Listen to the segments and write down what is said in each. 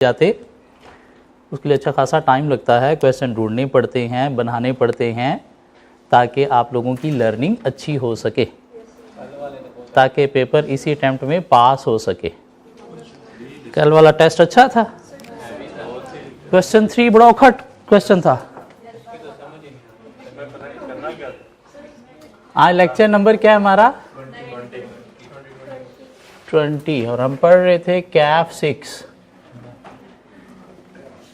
जाते, उसके लिए अच्छा खासा टाइम लगता है, क्वेश्चन ढूंढने पड़ते हैं, बनाने पड़ते हैं, ताकि आप लोगों की लर्निंग अच्छी हो सके, ताकि पेपर इसी अटेम्प्ट में पास हो सके। कल वाला टेस्ट अच्छा था। क्वेश्चन 3 बड़ा उखट क्वेश्चन था। आज लेक्चर नंबर क्या है हमारा? 20 और हम पढ़ रहे थे कैफ 6।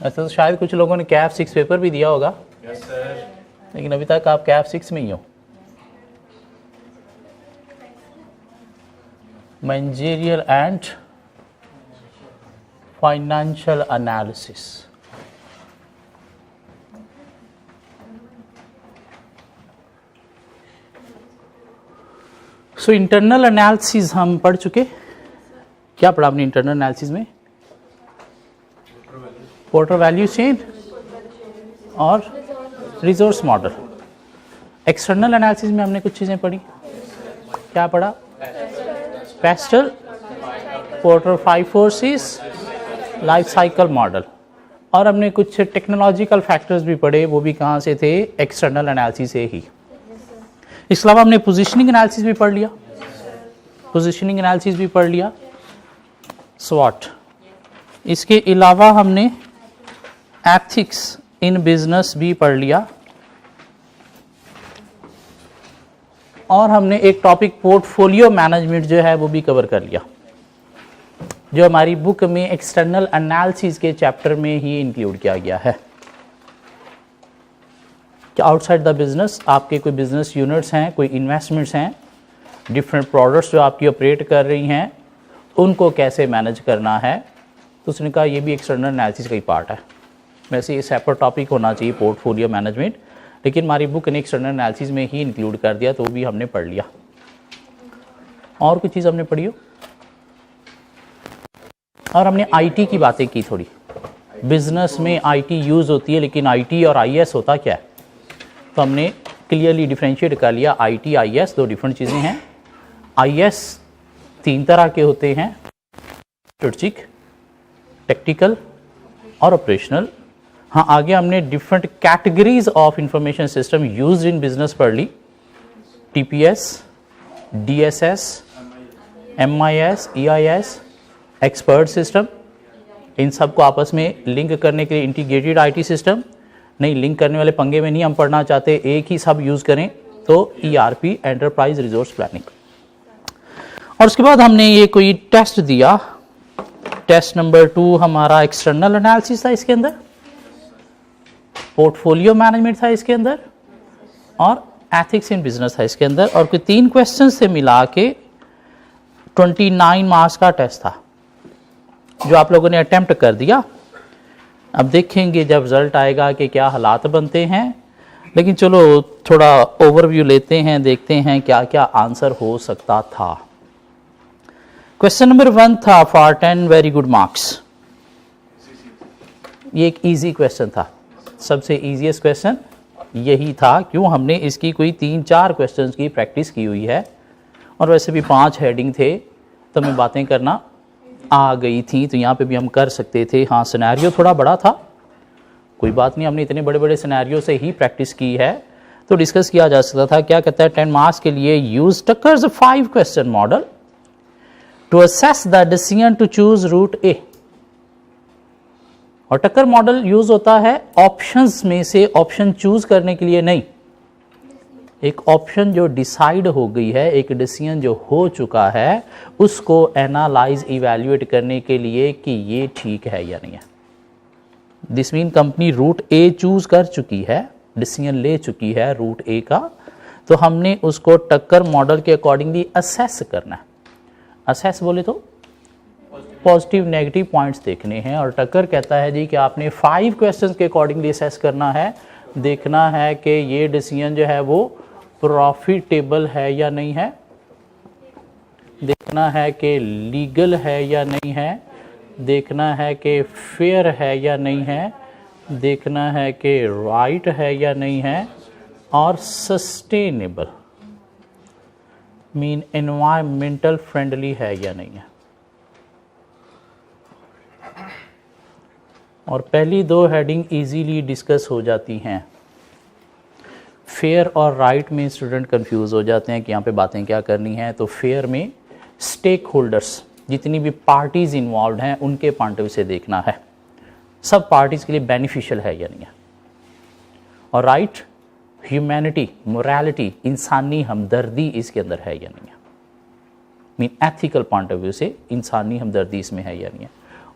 ऐसा तो शायद कुछ लोगों ने कैफ 6 पेपर भी दिया होगा। Yes sir. लेकिन अभी तक आप कैफ 6 में ही हो। Managerial and financial analysis. So internal analysis हम पढ़ चुके। क्या पढ़ा आपने इंटरनल एनालिसिस में? पोर्टर वैल्यू चेन और रिसोर्स मॉडल। एक्सटर्नल एनालिसिस में हमने कुछ चीज़ें पढ़ी। क्या पढ़ा? Pastel, porter 5 forces, life cycle model. और हमने कुछ टेक्नोलॉजिकल फैक्टर्स भी पढ़े, वो भी कहाँ से थे? एक्सटर्नल एनालिसिस से ही। इसके अलावा हमने पोजीशनिंग एनालिसिस भी पढ़ लिया, पोजीशनिंग एनालिसिस भी पढ़ लिया, स्वॉट। इसके अलावा हमने एथिक्स इन बिजनेस भी पढ़ लिया, और हमने एक टॉपिक पोर्टफोलियो मैनेजमेंट जो है वो भी कवर कर लिया, जो हमारी बुक में एक्सटर्नल एनालिसिस के चैप्टर में ही इंक्लूड किया गया है। कि आउटसाइड द बिजनेस आपके कोई बिजनेस यूनिट्स हैं, कोई इन्वेस्टमेंट्स हैं, डिफरेंट प्रोडक्ट्स जो आपकी ऑपरेट कर रही हैं, उनको कैसे मैनेज करना है। तो उसने कहा ये भी एक्सटर्नल एनालिसिस का ही पार्ट है। वैसे ये सेपरेट टॉपिक होना चाहिए पोर्टफोलियो मैनेजमेंट, लेकिन हमारी बुक ने एक्सटर्नल एनालिसिस में ही इंक्लूड कर दिया, तो वो भी हमने पढ़ लिया। और कुछ चीज़ हमने पढ़ी हो? और हमने आईटी की बातें की थोड़ी। बिजनेस में आईटी यूज़ होती है, लेकिन आईटी और आईएस होता क्या है? तो हमने क्लियरली डिफरेंशिएट कर लिया। आईटी आईएस दो डिफरेंट चीज़ें हैं। आईएस 3 तरह के होते हैं, स्ट्रेटेजिक, टेक्टिकल और ऑपरेशनल। हाँ, आगे हमने different categories of information system used in business पढ़ ली। TPS, DSS, MIS, EIS, expert system. इन सब को आपस में लिंक करने के लिए इंटीग्रेटेड आईटी सिस्टम। नहीं, लिंक करने वाले पंगे में नहीं हम पढ़ना चाहते, एक ही सब यूज करें, तो ईआरपी, एंटरप्राइज रिसोर्स प्लानिंग। और उसके बाद हमने ये कोई टेस्ट दिया। टेस्ट नंबर 2 हमारा एक्सटर्नल एनालिसिस था, इसके अंदर पोर्टफोलियो मैनेजमेंट था इसके अंदर, और एथिक्स इन बिजनेस था इसके अंदर। और कोई 3 क्वेश्चन से मिला के 29 मार्क्स का टेस्ट था, जो आप लोगों ने अटेम्प्ट कर दिया। अब देखेंगे जब रिजल्ट आएगा कि क्या हालात बनते हैं, लेकिन चलो थोड़ा ओवरव्यू लेते हैं, देखते हैं क्या क्या आंसर हो सकता था। क्वेश्चन नंबर 1 था फॉर 10 वेरी गुड मार्क्स। ये एक इजी क्वेश्चन था, सबसे इजीएस्ट क्वेश्चन यही था। क्यों? हमने इसकी कोई 3-4 क्वेश्चंस की प्रैक्टिस की हुई है, और वैसे भी 5 हेडिंग थे, तो हमें बातें करना आ गई थी, तो यहाँ पे भी हम कर सकते थे। हाँ, सिनेरियो थोड़ा बड़ा था, कोई बात नहीं, हमने इतने बड़े बड़े सिनेरियो से ही प्रैक्टिस की है, तो डिस्कस किया जा सकता था। क्या कहता है? 10 मार्क्स के लिए use Tucker's 5 question model to assess the decision to choose route A. और टक्कर मॉडल यूज होता है ऑप्शंस में से ऑप्शन चूज करने के लिए नहीं। एक ऑप्शन जो डिसाइड हो गई है, एक डिसीजन जो हो चुका है, उसको एनालाइज इवैल्यूएट करने के लिए कि ये ठीक है या नहीं है। This mean company route A choose कर चुकी है, डिसीजन ले चुकी है रूट ए का, तो हमने उसको टक्कर मॉडल के अकॉर्डिंगली असेस करना है। असेस बोले तो पॉजिटिव नेगेटिव पॉइंट्स देखने हैं, और टक्कर कहता है जी कि आपने 5 क्वेश्चंस के अकॉर्डिंगली असेस करना है। देखना है कि ये डिसीजन जो है वो प्रॉफिटेबल है या नहीं है, देखना है कि लीगल है या नहीं है, देखना है कि फेयर है या नहीं है, देखना है कि राइट है या नहीं है, और सस्टेनेबल मीन एनवायरमेंटल फ्रेंडली है या नहीं है। और पहली दो हेडिंग इजीली डिस्कस हो जाती हैं। फेयर और राइट में स्टूडेंट कंफ्यूज हो जाते हैं कि यहाँ पे बातें क्या करनी है। तो फेयर में स्टेक होल्डर्स, जितनी भी पार्टीज़ इन्वॉल्व हैं उनके पॉइंट ऑफ व्यू से देखना है, सब पार्टीज़ के लिए बेनिफिशियल है या नहीं है। और राइट, ह्यूमैनिटी, मोरालिटी, इंसानी हमदर्दी इसके अंदर है या नहीं है। Mean ethical point of view से इंसानी हमदर्दी इसमें है या नहीं है।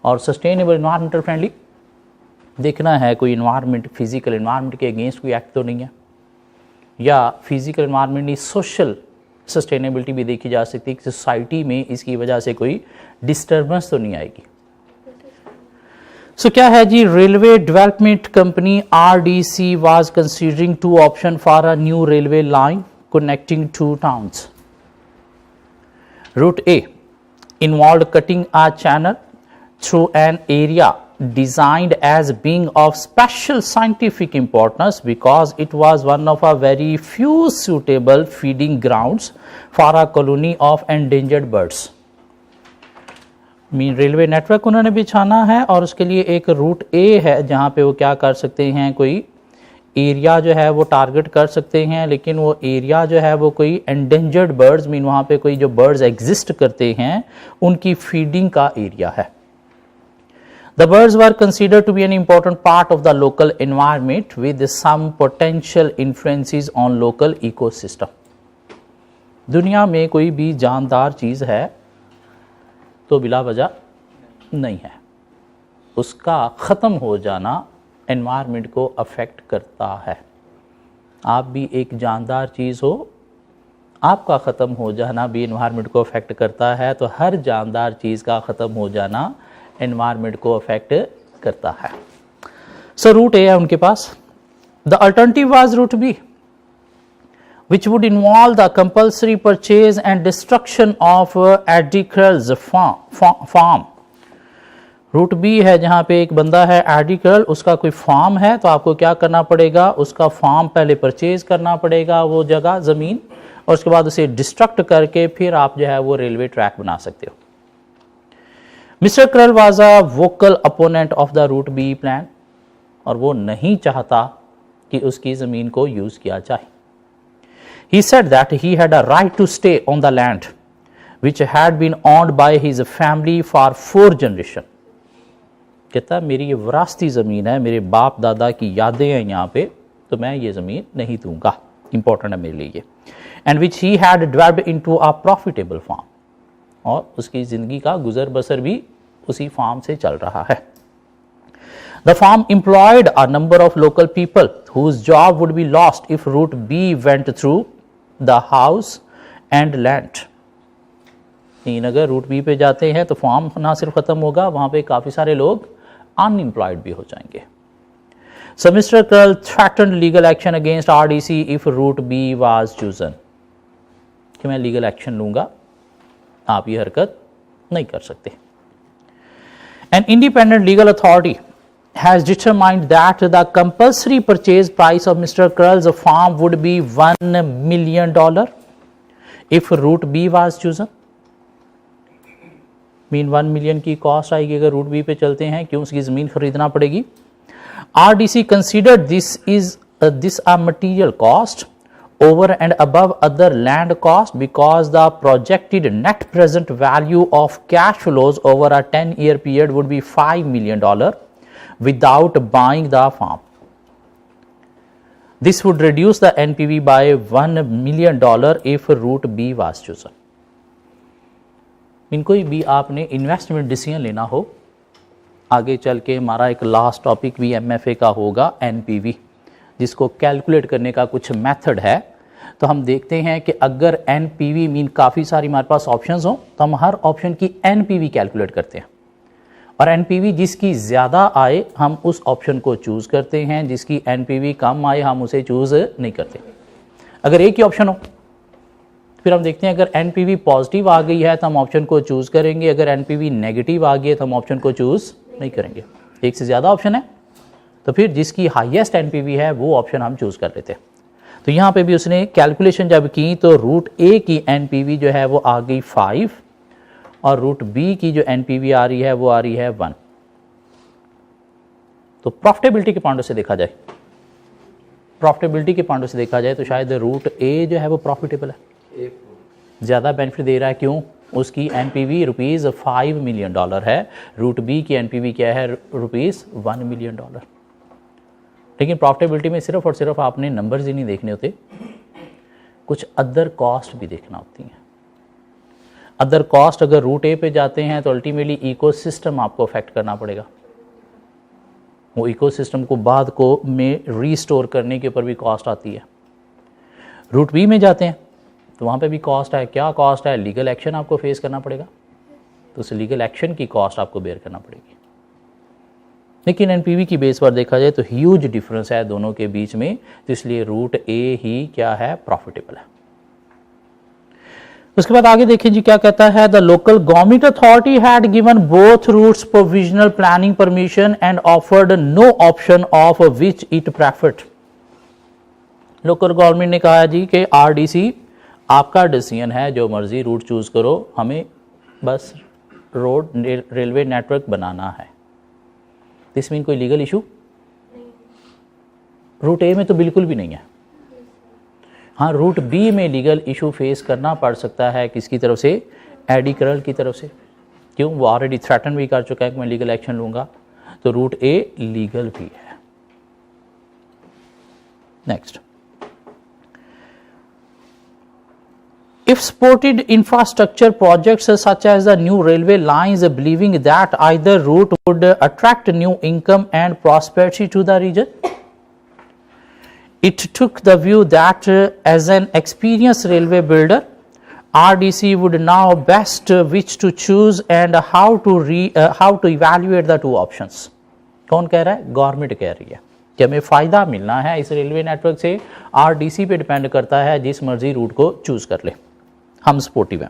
और सस्टेनेबल, इन्वायरमेंटल फ्रेंडली, देखना है कोई इन्वायरमेंट, फिजिकल इन्वायरमेंट के अगेंस्ट कोई एक्ट तो नहीं है, या फिजिकल इन्वायरमेंट नहीं, सोशल सस्टेनेबिलिटी भी देखी जा सकती है कि सोसाइटी में इसकी वजह से कोई डिस्टर्बेंस तो नहीं आएगी। सो क्या है जी, railway development company RDC was considering 2 option for a new railway line connecting 2 towns. Route A involved cutting a channel through an area designed as being of special scientific importance because it was one of a very few suitable feeding grounds for a colony of endangered birds। Mean railway network उन्होंने बिछाना है और उसके लिए एक root A है जहाँ पे वो क्या कर सकते हैं, कोई एरिया जो है वो टारगेट कर सकते हैं, लेकिन वो एरिया जो है वो कोई एंडेंजर्ड बर्ड्स, मीन वहाँ पे कोई जो बर्ड्स एग्जिस्ट करते हैं उनकी फीडिंग का एरिया है। The birds were considered to be an important part of the local environment with some potential influences on local ecosystem। दुनिया में कोई भी जानदार चीज़ है तो बिला वजह नहीं है, उसका ख़त्म हो जाना एनवायरनमेंट को अफेक्ट करता है। आप भी एक जानदार चीज़ हो, आपका ख़त्म हो जाना भी एनवायरनमेंट को अफेक्ट करता है, तो हर जानदार चीज़ का ख़त्म हो जाना एनवायरनमेंट को अफेक्ट करता है। सो रूट A है उनके पास। The alternative was route B which would involve the compulsory purchase and destruction of agricultural farm। Route B है जहाँ पे एक बंदा है एग्रीकल्चर, उसका कोई फार्म है, तो आपको क्या करना पड़ेगा, उसका फार्म पहले परचेज करना पड़ेगा, वो जगह ज़मीन, और उसके बाद उसे डिस्ट्रक्ट करके फिर आप जो है वो रेलवे ट्रैक बना सकते हो। Mister Krall was a vocal opponent of the route B plan, और वो नहीं चाहता कि उसकी ज़मीन को यूज़ किया जाए। He said that he had a right to stay on the land which had been owned by his family for 4 generations। कहता मेरी ये विरासती ज़मीन है, मेरे बाप दादा की यादें हैं यहाँ पे, तो मैं ये ज़मीन नहीं दूंगा, इंपॉर्टेंट है मेरे लिए ये। And which he had developed into a profitable farm, और उसकी ज़िंदगी का गुजर बसर भी उसी फार्म से चल रहा है। The farm employed a number of local people whose job would be lost if route B went through the house and land। अगर रूट B पे जाते हैं तो फार्म ना सिर्फ ख़त्म होगा, वहाँ पे काफ़ी सारे लोग अनएम्प्लॉयड भी हो जाएंगे। So Mr. Krull threatened legal action against RDC if route B was chosen। कि मैं लीगल एक्शन लूँगा, आप ये हरकत नहीं कर सकते। An independent legal authority has determined that the compulsory purchase price of Mr. Krull's farm would be $1 million if route B was chosen। Mean 1 million की कॉस्ट आएगी अगर रूट B पे चलते हैं, क्यों, उसकी ज़मीन खरीदना पड़ेगी। RDC considered this a material cost over and above other land cost because the projected net present value of cash flows over a 10-year period would be $5 million without buying the farm। This would reduce the NPV by $1 million if route B was chosen। इन कोई भी आपने investment decision लेना हो, आगे चल के हमारा एक लास्ट टॉपिक भी MFA का होगा NPV, जिसको कैलकुलेट करने का कुछ मेथड है। तो हम देखते हैं कि अगर NPV मीन काफ़ी सारी हमारे पास ऑप्शंस हो, तो हम हर ऑप्शन की NPV कैलकुलेट करते हैं, और NPV जिसकी ज़्यादा आए हम उस ऑप्शन को चूज़ करते हैं, जिसकी NPV कम आए हम उसे चूज़ नहीं करते। अगर एक ही ऑप्शन हो फिर हम देखते हैं अगर NPV पॉजिटिव आ गई है तो हम ऑप्शन को चूज़ करेंगे, अगर NPV नेगेटिव आ गई है तो हम ऑप्शन को चूज़ नहीं करेंगे। एक से ज़्यादा ऑप्शन है तो फिर जिसकी हाईएस्ट NPV है वो ऑप्शन हम चूज़ कर लेते हैं। तो यहाँ पे भी उसने कैलकुलेशन जब की तो रूट A की NPV जो है वो आ गई 5 और रूट B की जो NPV आ रही है वो आ रही है 1। तो प्रॉफिटेबिलिटी के पॉइंट से देखा जाए, प्रॉफिटेबिलिटी के पॉइंट से देखा जाए तो शायद रूट ए जो है वो प्रॉफिटेबल है, ज़्यादा बेनिफिट दे रहा है। क्यों? उसकी एनपीवी रुपीज़ $5 मिलियन है, रूट बी की एनपीवी क्या है रुपीज़ $1 मिलियन। लेकिन प्रॉफिटेबिलिटी में सिर्फ और सिर्फ आपने नंबर्स ही नहीं देखने होते, कुछ अदर कॉस्ट भी देखना होती हैं। अदर कॉस्ट अगर रूट ए पे जाते हैं तो अल्टीमेटली इकोसिस्टम आपको अफेक्ट करना पड़ेगा, वो इकोसिस्टम को बाद को में रीस्टोर करने के ऊपर भी कॉस्ट आती है। रूट बी में जाते हैं तो वहाँ पे भी कॉस्ट है। क्या कॉस्ट है? लीगल एक्शन आपको फेस करना पड़ेगा, तो उस लीगल एक्शन की कॉस्ट आपको बेयर करना पड़ेगी। लेकिन एनपीवी की बेस पर देखा जाए तो ह्यूज डिफरेंस है दोनों के बीच में, तो इसलिए रूट ए ही क्या है प्रॉफिटेबल है। उसके बाद आगे देखें जी क्या कहता है, the local government authority had given both routes provisional planning permission and offered no option of which it preferred. Local government ने कहा जी कि आरडीसी आपका डिसीजन है, जो मर्जी रूट चूज करो, हमें बस रोड रेलवे नेटवर्क बनाना है। इसमें कोई लीगल इशू रूट ए में तो बिल्कुल भी नहीं है। हाँ, रूट बी में लीगल इशू फेस करना पड़ सकता है, किसकी तरफ से? एडी करल की तरफ से। क्यों? वो ऑलरेडी थ्रेटन भी कर चुका है कि मैं लीगल एक्शन लूंगा, तो रूट ए लीगल भी है। Next, if supported infrastructure projects such as the new railway lines, believing that either route would attract new income and prosperity to the region, it took the view that as an experienced railway builder, RDC would know best which to choose and how to evaluate the two options. कौन कह रहा है? Government कह रही है कि हमें फ़ायदा मिलना है इस रेलवे नेटवर्क से, आरडीसी पे डिपेंड करता है, जिस मर्जी रूट को चूज कर ले, हम सपोर्टिव हैं।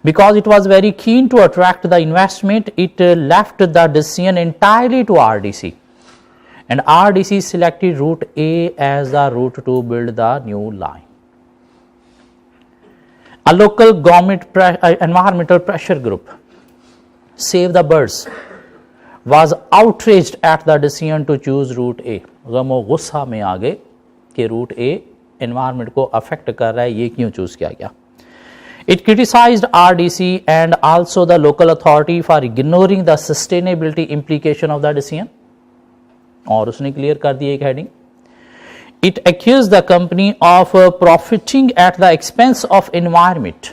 Because it was very keen to attract the investment, it left the decision entirely to RDC, and RDC selected route A as the route to build the new line. A local government environmental pressure group, Save the Birds, was outraged at the decision to choose route A. गमो गुस्सा में आ गए कि root ए environment को affect कर रहा है, ये क्यों चूज किया गया। It criticized RDC and also the local authority for ignoring the sustainability implication of the decision. और उसने क्लियर कर दी एक heading, It accused the company of profiting at the expense of environment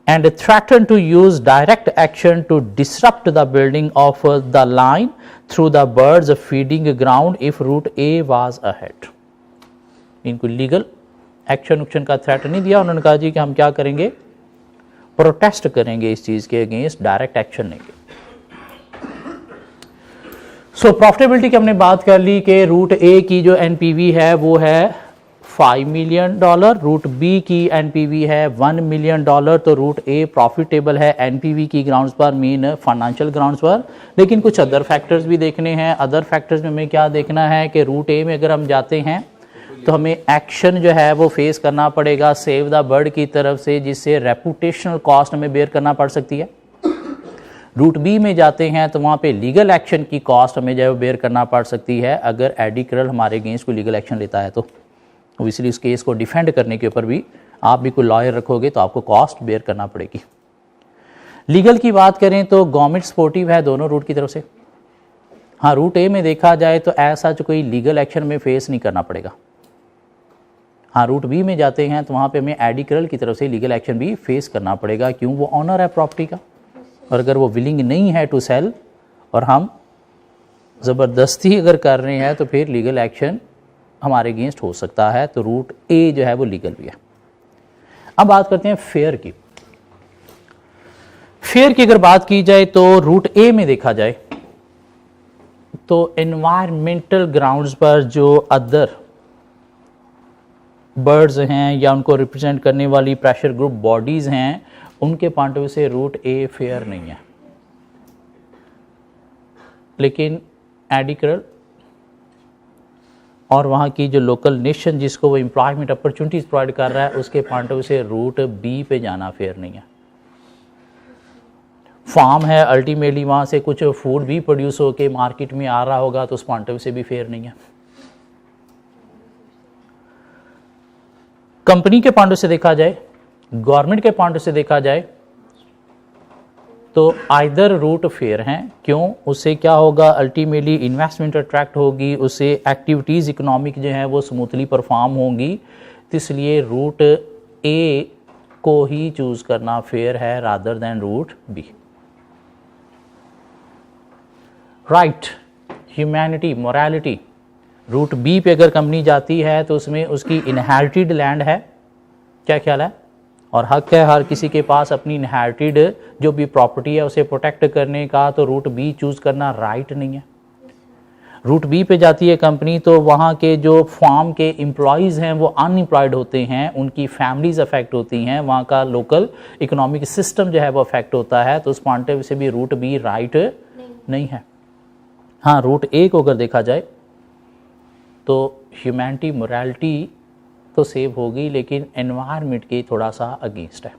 and threatened to use direct action to disrupt the building of the line through the birds feeding ground if route A was ahead. इनको legal action का threat नहीं दिया, उन्होंने कहा जी कि हम क्या करेंगे, प्रोटेस्ट करेंगे इस चीज के अगेंस्ट, डायरेक्ट एक्शन लेंगे। सो प्रॉफिटेबिलिटी की हमने बात कर ली कि रूट ए की जो एनपीवी है वो है $5 मिलियन, रूट बी की एनपीवी है $1 मिलियन, तो रूट ए प्रॉफिटेबल है एनपीवी की ग्राउंड्स पर, मीन फाइनेंशियल ग्राउंड्स पर। लेकिन कुछ अदर फैक्टर्स भी देखने हैं। अदर फैक्टर्स में हमें क्या देखना है कि रूट ए में अगर हम जाते हैं तो हमें एक्शन जो है वो फेस करना पड़ेगा सेव द बर्ड की तरफ से, जिससे रेपुटेशनल कॉस्ट हमें बेयर करना पड़ सकती है। रूट बी में जाते हैं तो वहाँ पे लीगल एक्शन की कॉस्ट हमें जो है बेयर करना पड़ सकती है अगर एडी करल हमारे अगेंस्ट कोई लीगल एक्शन लेता है तो। इसलिए इस केस को डिफेंड करने के ऊपर भी आप भी कोई लॉयर रखोगे तो आपको कॉस्ट बेयर करना पड़ेगी। लीगल की बात करें तो गवर्नमेंट सपोर्टिव है दोनों रूट की तरफ से। हाँ, रूट ए में देखा जाए तो ऐसा कोई लीगल एक्शन में फेस नहीं करना पड़ेगा। हाँ, रूट बी में जाते हैं तो वहाँ पे हमें एडी करल की तरफ से लीगल एक्शन भी फेस करना पड़ेगा। क्यों? वो ऑनर है प्रॉपर्टी का, और अगर वो विलिंग नहीं है टू सेल और हम ज़बरदस्ती अगर कर रहे हैं तो फिर लीगल एक्शन हमारे अगेंस्ट हो सकता है। तो रूट ए जो है वो लीगल भी है। अब बात करते हैं फेयर की। फेयर की अगर बात की जाए तो रूट ए में देखा जाए तो एनवायरमेंटल ग्राउंड्स पर जो अदर बर्ड्स हैं या उनको रिप्रेजेंट करने वाली प्रेशर ग्रुप बॉडीज हैं, उनके पॉइंट ऑफ व्यू से रूट ए फेयर नहीं है। लेकिन एडी करल और वहाँ की जो लोकल नेशन जिसको वो एम्प्लॉयमेंट अपॉर्चुनिटीज प्रोवाइड कर रहा है, उसके पॉइंट ऑफ व्यू से रूट बी पे जाना फेयर नहीं है। फार्म है, अल्टीमेटली वहाँ से कुछ फूड भी प्रोड्यूस होके मार्केट में आ रहा होगा, तो उस पॉइंट ऑफ व्यू से भी फेयर नहीं है। कंपनी के पॉइंट से देखा जाए, गवर्नमेंट के पॉइंट से देखा जाए, तो आइदर रूट फेयर हैं। क्यों? उससे क्या होगा, अल्टीमेटली इन्वेस्टमेंट अट्रैक्ट होगी, उससे एक्टिविटीज़ इकोनॉमिक जो है वो स्मूथली परफॉर्म होंगी, तो इसलिए रूट ए को ही चूज़ करना फेयर है rather than route B. Right, humanity, morality, route B पे अगर कंपनी जाती है तो उसमें उसकी इनहेरिटेड लैंड है, क्या ख्याल है, और हक है हर किसी के पास अपनी इनहेरिटेड जो भी प्रॉपर्टी है उसे प्रोटेक्ट करने का, तो रूट बी चूज़ करना राइट नहीं है। रूट बी पे जाती है कंपनी तो वहाँ के जो फार्म के एम्प्लॉयज़ हैं वो अनएम्प्लॉयड होते हैं, उनकी फैमिलीज अफेक्ट होती हैं, वहाँ का लोकल इकोनॉमिक सिस्टम जो है वो अफेक्ट होता है, तो उस पॉइंट ऑफ व्यू से भी रूट बी राइट नहीं है। हाँ, रूट ए को अगर देखा जाए तो ह्यूमैनिटी, मोरालिटी तो सेव होगी, लेकिन एनवायरनमेंट के थोड़ा सा अगेंस्ट है।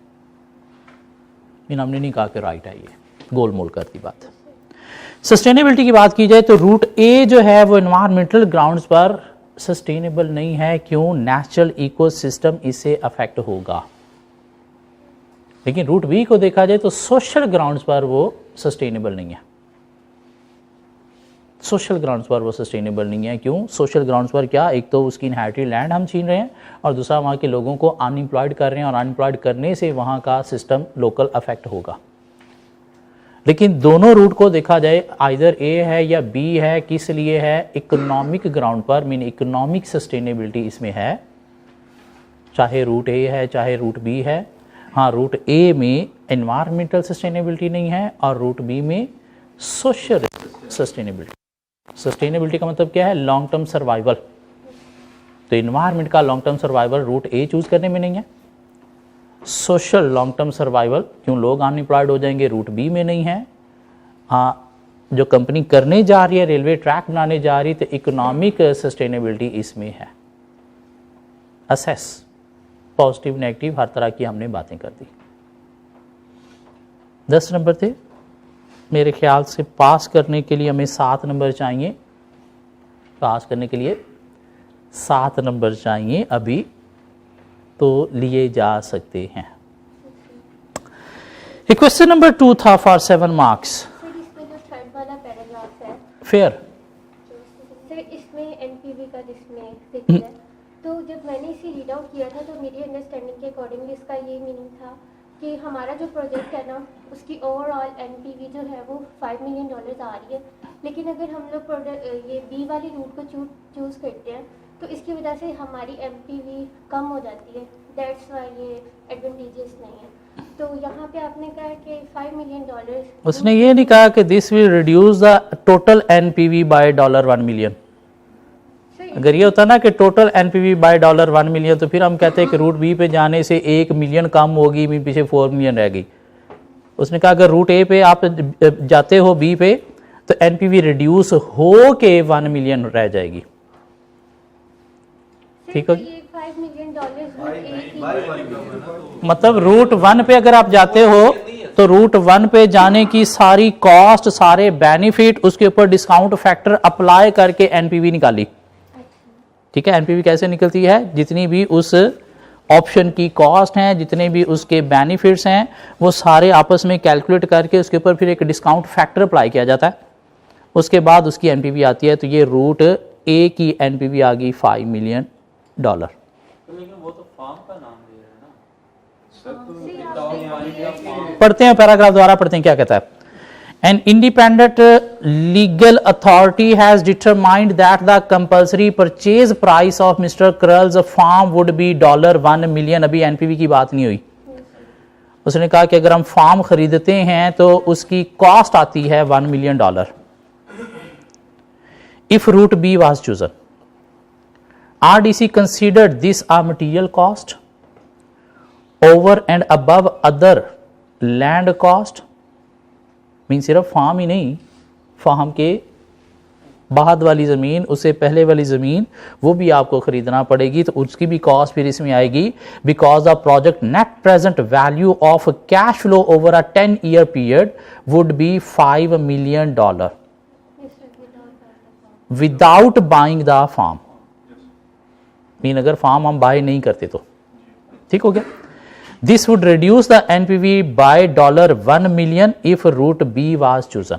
इन हमने नहीं कहा कि राइट है, ये गोल मोल करती बात। सस्टेनेबिलिटी की बात की जाए तो रूट ए जो है वो एनवायरमेंटल ग्राउंड्स पर सस्टेनेबल नहीं है। क्यों? नेचुरल इकोसिस्टम इससे अफेक्ट होगा। लेकिन रूट बी को देखा जाए तो सोशल ग्राउंड्स पर वो सस्टेनेबल नहीं है। सोशल ग्राउंड्स पर वो सस्टेनेबल नहीं है। क्यों? सोशल ग्राउंड्स पर क्या, एक तो उसकी इनहेरिटेड लैंड हम छीन रहे हैं, और दूसरा वहाँ के लोगों को अनएम्प्लॉयड कर रहे हैं, और अनएम्प्लॉयड करने से वहाँ का सिस्टम लोकल अफेक्ट होगा। लेकिन दोनों रूट को देखा जाए, आइदर ए है या बी है, किस लिए है? इकोनॉमिक ग्राउंड पर, मीन इकोनॉमिक सस्टेनेबिलिटी इसमें है, चाहे रूट ए है चाहे रूट बी है। हाँ, रूट ए में एनवायरमेंटल सस्टेनेबिलिटी नहीं है, और रूट बी में सोशल सस्टेनेबिलिटी। सस्टेनेबिलिटी का मतलब क्या है? Long term survival. तो इन्वायरमेंट का long term survival root A choose करने में नहीं है। सोशल लॉन्ग टर्म सर्वाइवल, क्यों लोग अनएम्प्लॉयड हो जाएंगे, रूट बी में नहीं है। हाँ, जो कंपनी करने जा रही है, रेलवे ट्रैक बनाने जा रही है, तो इकोनॉमिक सस्टेनेबिलिटी इसमें है। असेस, पॉजिटिव नेगेटिव हर तरह की हमने बातें कर दी। 10 नंबर थे मेरे ख्याल से। पास करने के लिए हमें 7 नंबर चाहिए। पास करने के लिए 7 नंबर चाहिए अभी, तो लिए जा सकते हैं। क्वेश्चन नंबर 2 था फॉर 7 मार्क्स। सर, इसमें जो थर्ड वाला पैराग्राफ है, फेयर। सर इसमें एनपीवी का जिसमें जिक्र है, तो जब मैंने इसे रीड आउट किया था तो मेरी अंडरस्टैंडिंग के अकॉर्डिंग इसका ये मीनिंग था कि हमारा जो प्रोजेक्ट है ना, उसकी ओवरऑल एनपीवी जो है वो $5 मिलियन आ रही है। लेकिन अगर हम लोग ये बी वाली रूट को चूज़ करते हैं तो इसकी वजह से हमारी एनपीवी कम हो जाती है। दैट्स वाई ये एडवांटेजेस नहीं है। तो यहाँ पे आपने कहा कि $5 मिलियन, उसने ये नहीं कहा कि this will reduce the total NPV by $1 million. अगर ये होता ना कि टोटल एनपीवी बाय $1 मिलियन, तो फिर हम कहते हैं कि रूट बी पे जाने से 1 मिलियन कम होगी, पीछे 4 मिलियन रह गई। उसने कहा अगर रूट ए पे आप जाते हो बी पे, तो एनपीवी रिड्यूस हो के 1 मिलियन रह जाएगी। ठीक है, $5 मिलियन मतलब रूट 1 पे अगर आप जाते हो तो रूट 1 पे जाने की सारी कॉस्ट, सारे बेनिफिट, उसके ऊपर डिस्काउंट फैक्टर अप्लाई करके एनपीवी निकाली। ठीक है, एनपीवी कैसे निकलती है? जितनी भी उस ऑप्शन की कॉस्ट हैं, जितने भी उसके बेनिफिट्स हैं, वो सारे आपस में कैलकुलेट करके उसके ऊपर फिर एक डिस्काउंट फैक्टर अप्लाई किया जाता है। उसके बाद उसकी एनपीवी आती है। तो ये रूट ए की एनपीवी आ गई $5 मिलियन। लेकिन वो तो फार्म का नाम दे रहे हैं ना। पढ़ते हैं पैराग्राफ द्वारा, पढ़ते हैं क्या कहता है। An independent legal authority has determined that the compulsory purchase price of Mr. Kral's farm would be $1 million। अभी एनपीवी की बात नहीं हुई। उसने कहा कि अगर हम फार्म खरीदते हैं तो उसकी कॉस्ट आती है $1 million. If route B was chosen, RDC considered this a material cost over and above other land cost। Mean सिर्फ फार्म ही नहीं, फार्म के बाद वाली ज़मीन, उससे पहले वाली ज़मीन, वो भी आपको ख़रीदना पड़ेगी, तो उसकी भी कॉस्ट फिर इसमें आएगी। Because the project net present value of cash flow over a 10-year period would be $5 million without buying the farm. Mean अगर फार्म हम बाय नहीं करते तो, ठीक हो गया। This would reduce the NPV by $1 million if route B was chosen.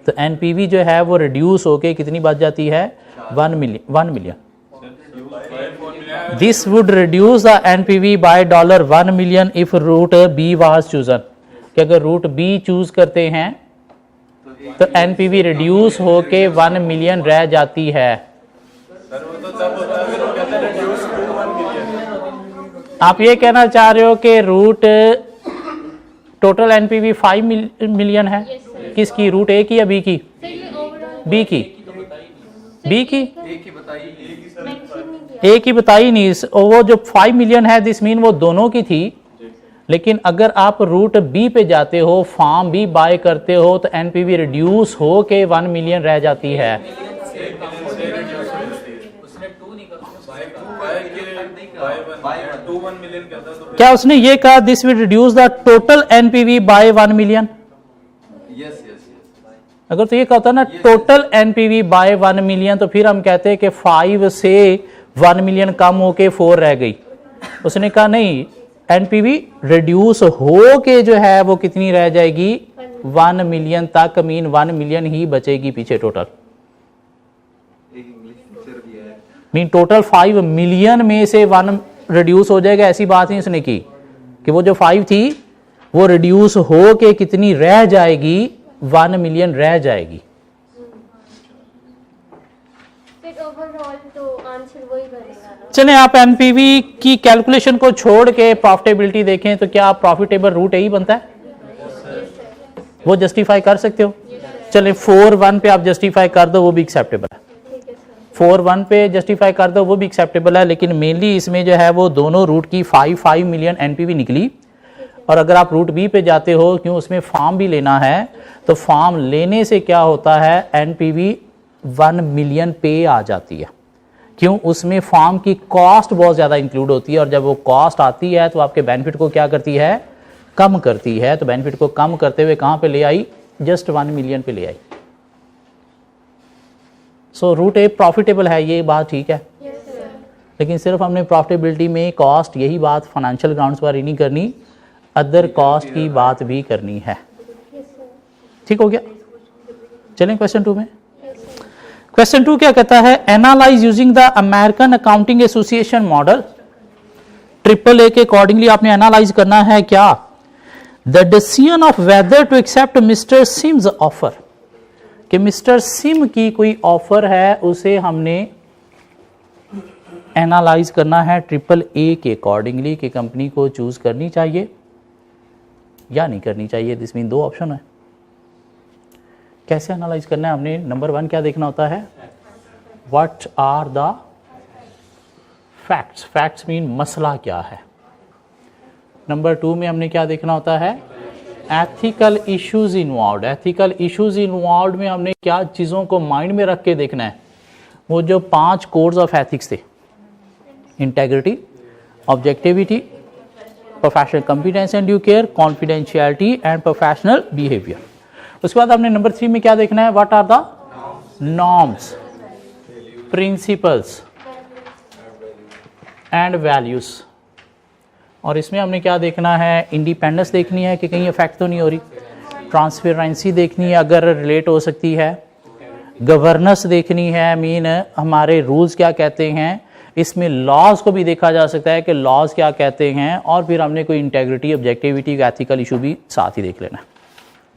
तो NPV जो है वो रिड्यूस होके कितनी बच जाती है? 1 million। This would reduce the NPV by $1 million if route B was chosen. कि अगर रूट बी चूज करते हैं तो एनपीवी रिड्यूस होके 1 million रह जाती है। आप ये कहना चाह रहे हो कि रूट टोटल एनपीवी 5 million है? किसकी? रूट ए की या बी की? बी की। बी की ए की बताई नहीं। वो जो 5 million है दिस मीन वो दोनों की थी। लेकिन अगर आप रूट बी पे जाते हो, फार्म भी बाय करते हो, तो एनपीवी रिड्यूस हो के 1 million रह जाती है। क्या उसने ये कहा this will reduce the total NPV by 1 million? अगर तो ये कहता ना टोटल एनपीवी बाय 1 million, तो फिर हम कहते हैं कि 5 से 1 million कम होके 4 रह गई। उसने कहा नहीं, एनपीवी रिड्यूस हो के जो है वो कितनी रह जाएगी? 1 million तक। मीन 1 million ही बचेगी पीछे टोटल। मीन टोटल 5 million में से 1 रिड्यूस हो जाएगा, ऐसी बात नहीं उसने की कि वो जो 5 थी वो रिड्यूस हो के कितनी रह जाएगी? 1 million रह जाएगी। चले आप एनपीवी की कैलकुलेशन को छोड़ के प्रॉफिटेबिलिटी देखें तो क्या प्रॉफिटेबल रूट यही बनता है? वो जस्टिफाई कर सकते हो? चले 4-1 पे आप जस्टिफाई कर दो, वो भी एक्सेप्टेबल है। 4-1 पे जस्टिफाई कर दो, वो भी एक्सेप्टेबल है। लेकिन मेनली इसमें जो है वो दोनों रूट की 5 million एनपीवी निकली। और अगर आप रूट बी पे जाते हो, क्यों उसमें फार्म भी लेना है, तो फार्म लेने से क्या होता है? एनपीवी 1 million पे आ जाती है। क्यों? उसमें फार्म की कॉस्ट बहुत ज़्यादा इंक्लूड होती है, और जब वो कॉस्ट आती है तो आपके बेनिफिट को क्या करती है? कम करती है। तो बेनिफिट को कम करते हुए कहाँ पे ले आई? जस्ट 1 million पे ले आई। सो रूट ए प्रॉफिटेबल है, ये बात ठीक है। लेकिन सिर्फ हमने प्रॉफिटेबिलिटी में कॉस्ट, यही बात फाइनेंशियल ग्राउंड्स पर ही नहीं करनी, अदर कॉस्ट की बात भी करनी है। ठीक हो गया? चलें क्वेश्चन 2 में। क्वेश्चन 2 क्या कहता है? Analyse using the American Accounting Association model. AAA के अकॉर्डिंगली आपने एनालाइज करना है क्या? The decision of whether to accept Mister Sims offer. कि मिस्टर सिम की कोई ऑफर है, उसे हमने एनालाइज करना है AAA के अकॉर्डिंगली कि कंपनी को चूज करनी चाहिए या नहीं करनी चाहिए। दिस मीन 2 ऑप्शन है। कैसे एनालाइज करना है? हमने नंबर 1 क्या देखना होता है? What are the facts. Facts mean मसला क्या है। नंबर 2 में हमने क्या देखना होता है? Ethical issues involve. Ethical issues involve में हमने क्या चीज़ों को माइंड में रख के देखना है? वो जो 5 कोड्स ऑफ एथिक्स थे, integrity, objectivity, professional competence and due care, confidentiality and professional behaviour. उसके बाद हमने नंबर 3 में क्या देखना है? What are the norms, principles and values. और इसमें हमने क्या देखना है? इंडिपेंडेंस देखनी है कि कहीं इफेक्ट तो नहीं हो रही, ट्रांसपेरेंसी देखनी है अगर रिलेट हो सकती है, गवर्नेंस देखनी है, मीन हमारे रूल्स क्या कहते हैं। इसमें लॉज को भी देखा जा सकता है कि लॉज क्या कहते हैं, और फिर हमने कोई इंटेग्रिटी, ऑब्जेक्टिविटी, एथिकल इशू भी साथ ही देख लेना है।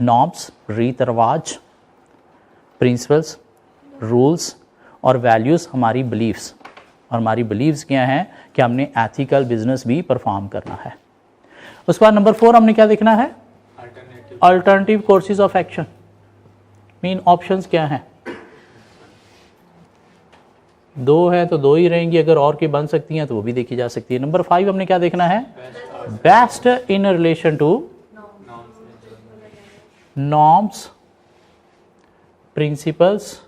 नॉर्म्स, रीत रिवाज, प्रिंसिपल्स, रूल्स और वैल्यूज़ हमारी बिलीव्स। और हमारी बिलीव्स क्या हैं? कि हमने एथिकल बिजनेस भी परफॉर्म करना है। उसके बाद नंबर 4 हमने क्या देखना है? Alternative courses of action. Mean options क्या हैं? 2 है तो 2 ही रहेंगी, अगर और की बन सकती हैं तो वो भी देखी जा सकती है। नंबर 5 हमने क्या देखना है? Best in relation to norms, principles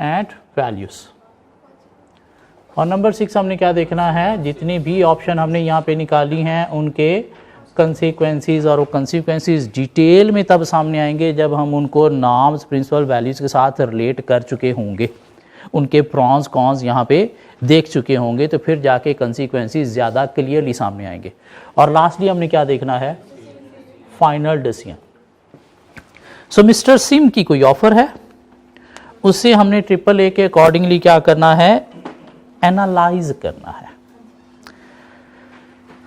and values. और नंबर 6 हमने क्या देखना है, जितनी भी ऑप्शन हमने यहाँ पे निकाली हैं उनके कंसीक्वेंसीज, और वो कंसीक्वेंसीज डिटेल में तब सामने आएंगे जब हम उनको नाम्स, प्रिंसिपल, वैल्यूज के साथ रिलेट कर चुके होंगे, उनके प्रॉन्स कॉन्स यहाँ पे देख चुके होंगे, तो फिर जाके कंसीक्वेंसीज ज़्यादा क्लियरली सामने आएंगे। और लास्टली हमने क्या देखना है, फाइनल डिसीजन। सो मिस्टर सिम की कोई ऑफर है, उससे हमने AAA के अकॉर्डिंगली क्या करना है, एनालाइज करना है।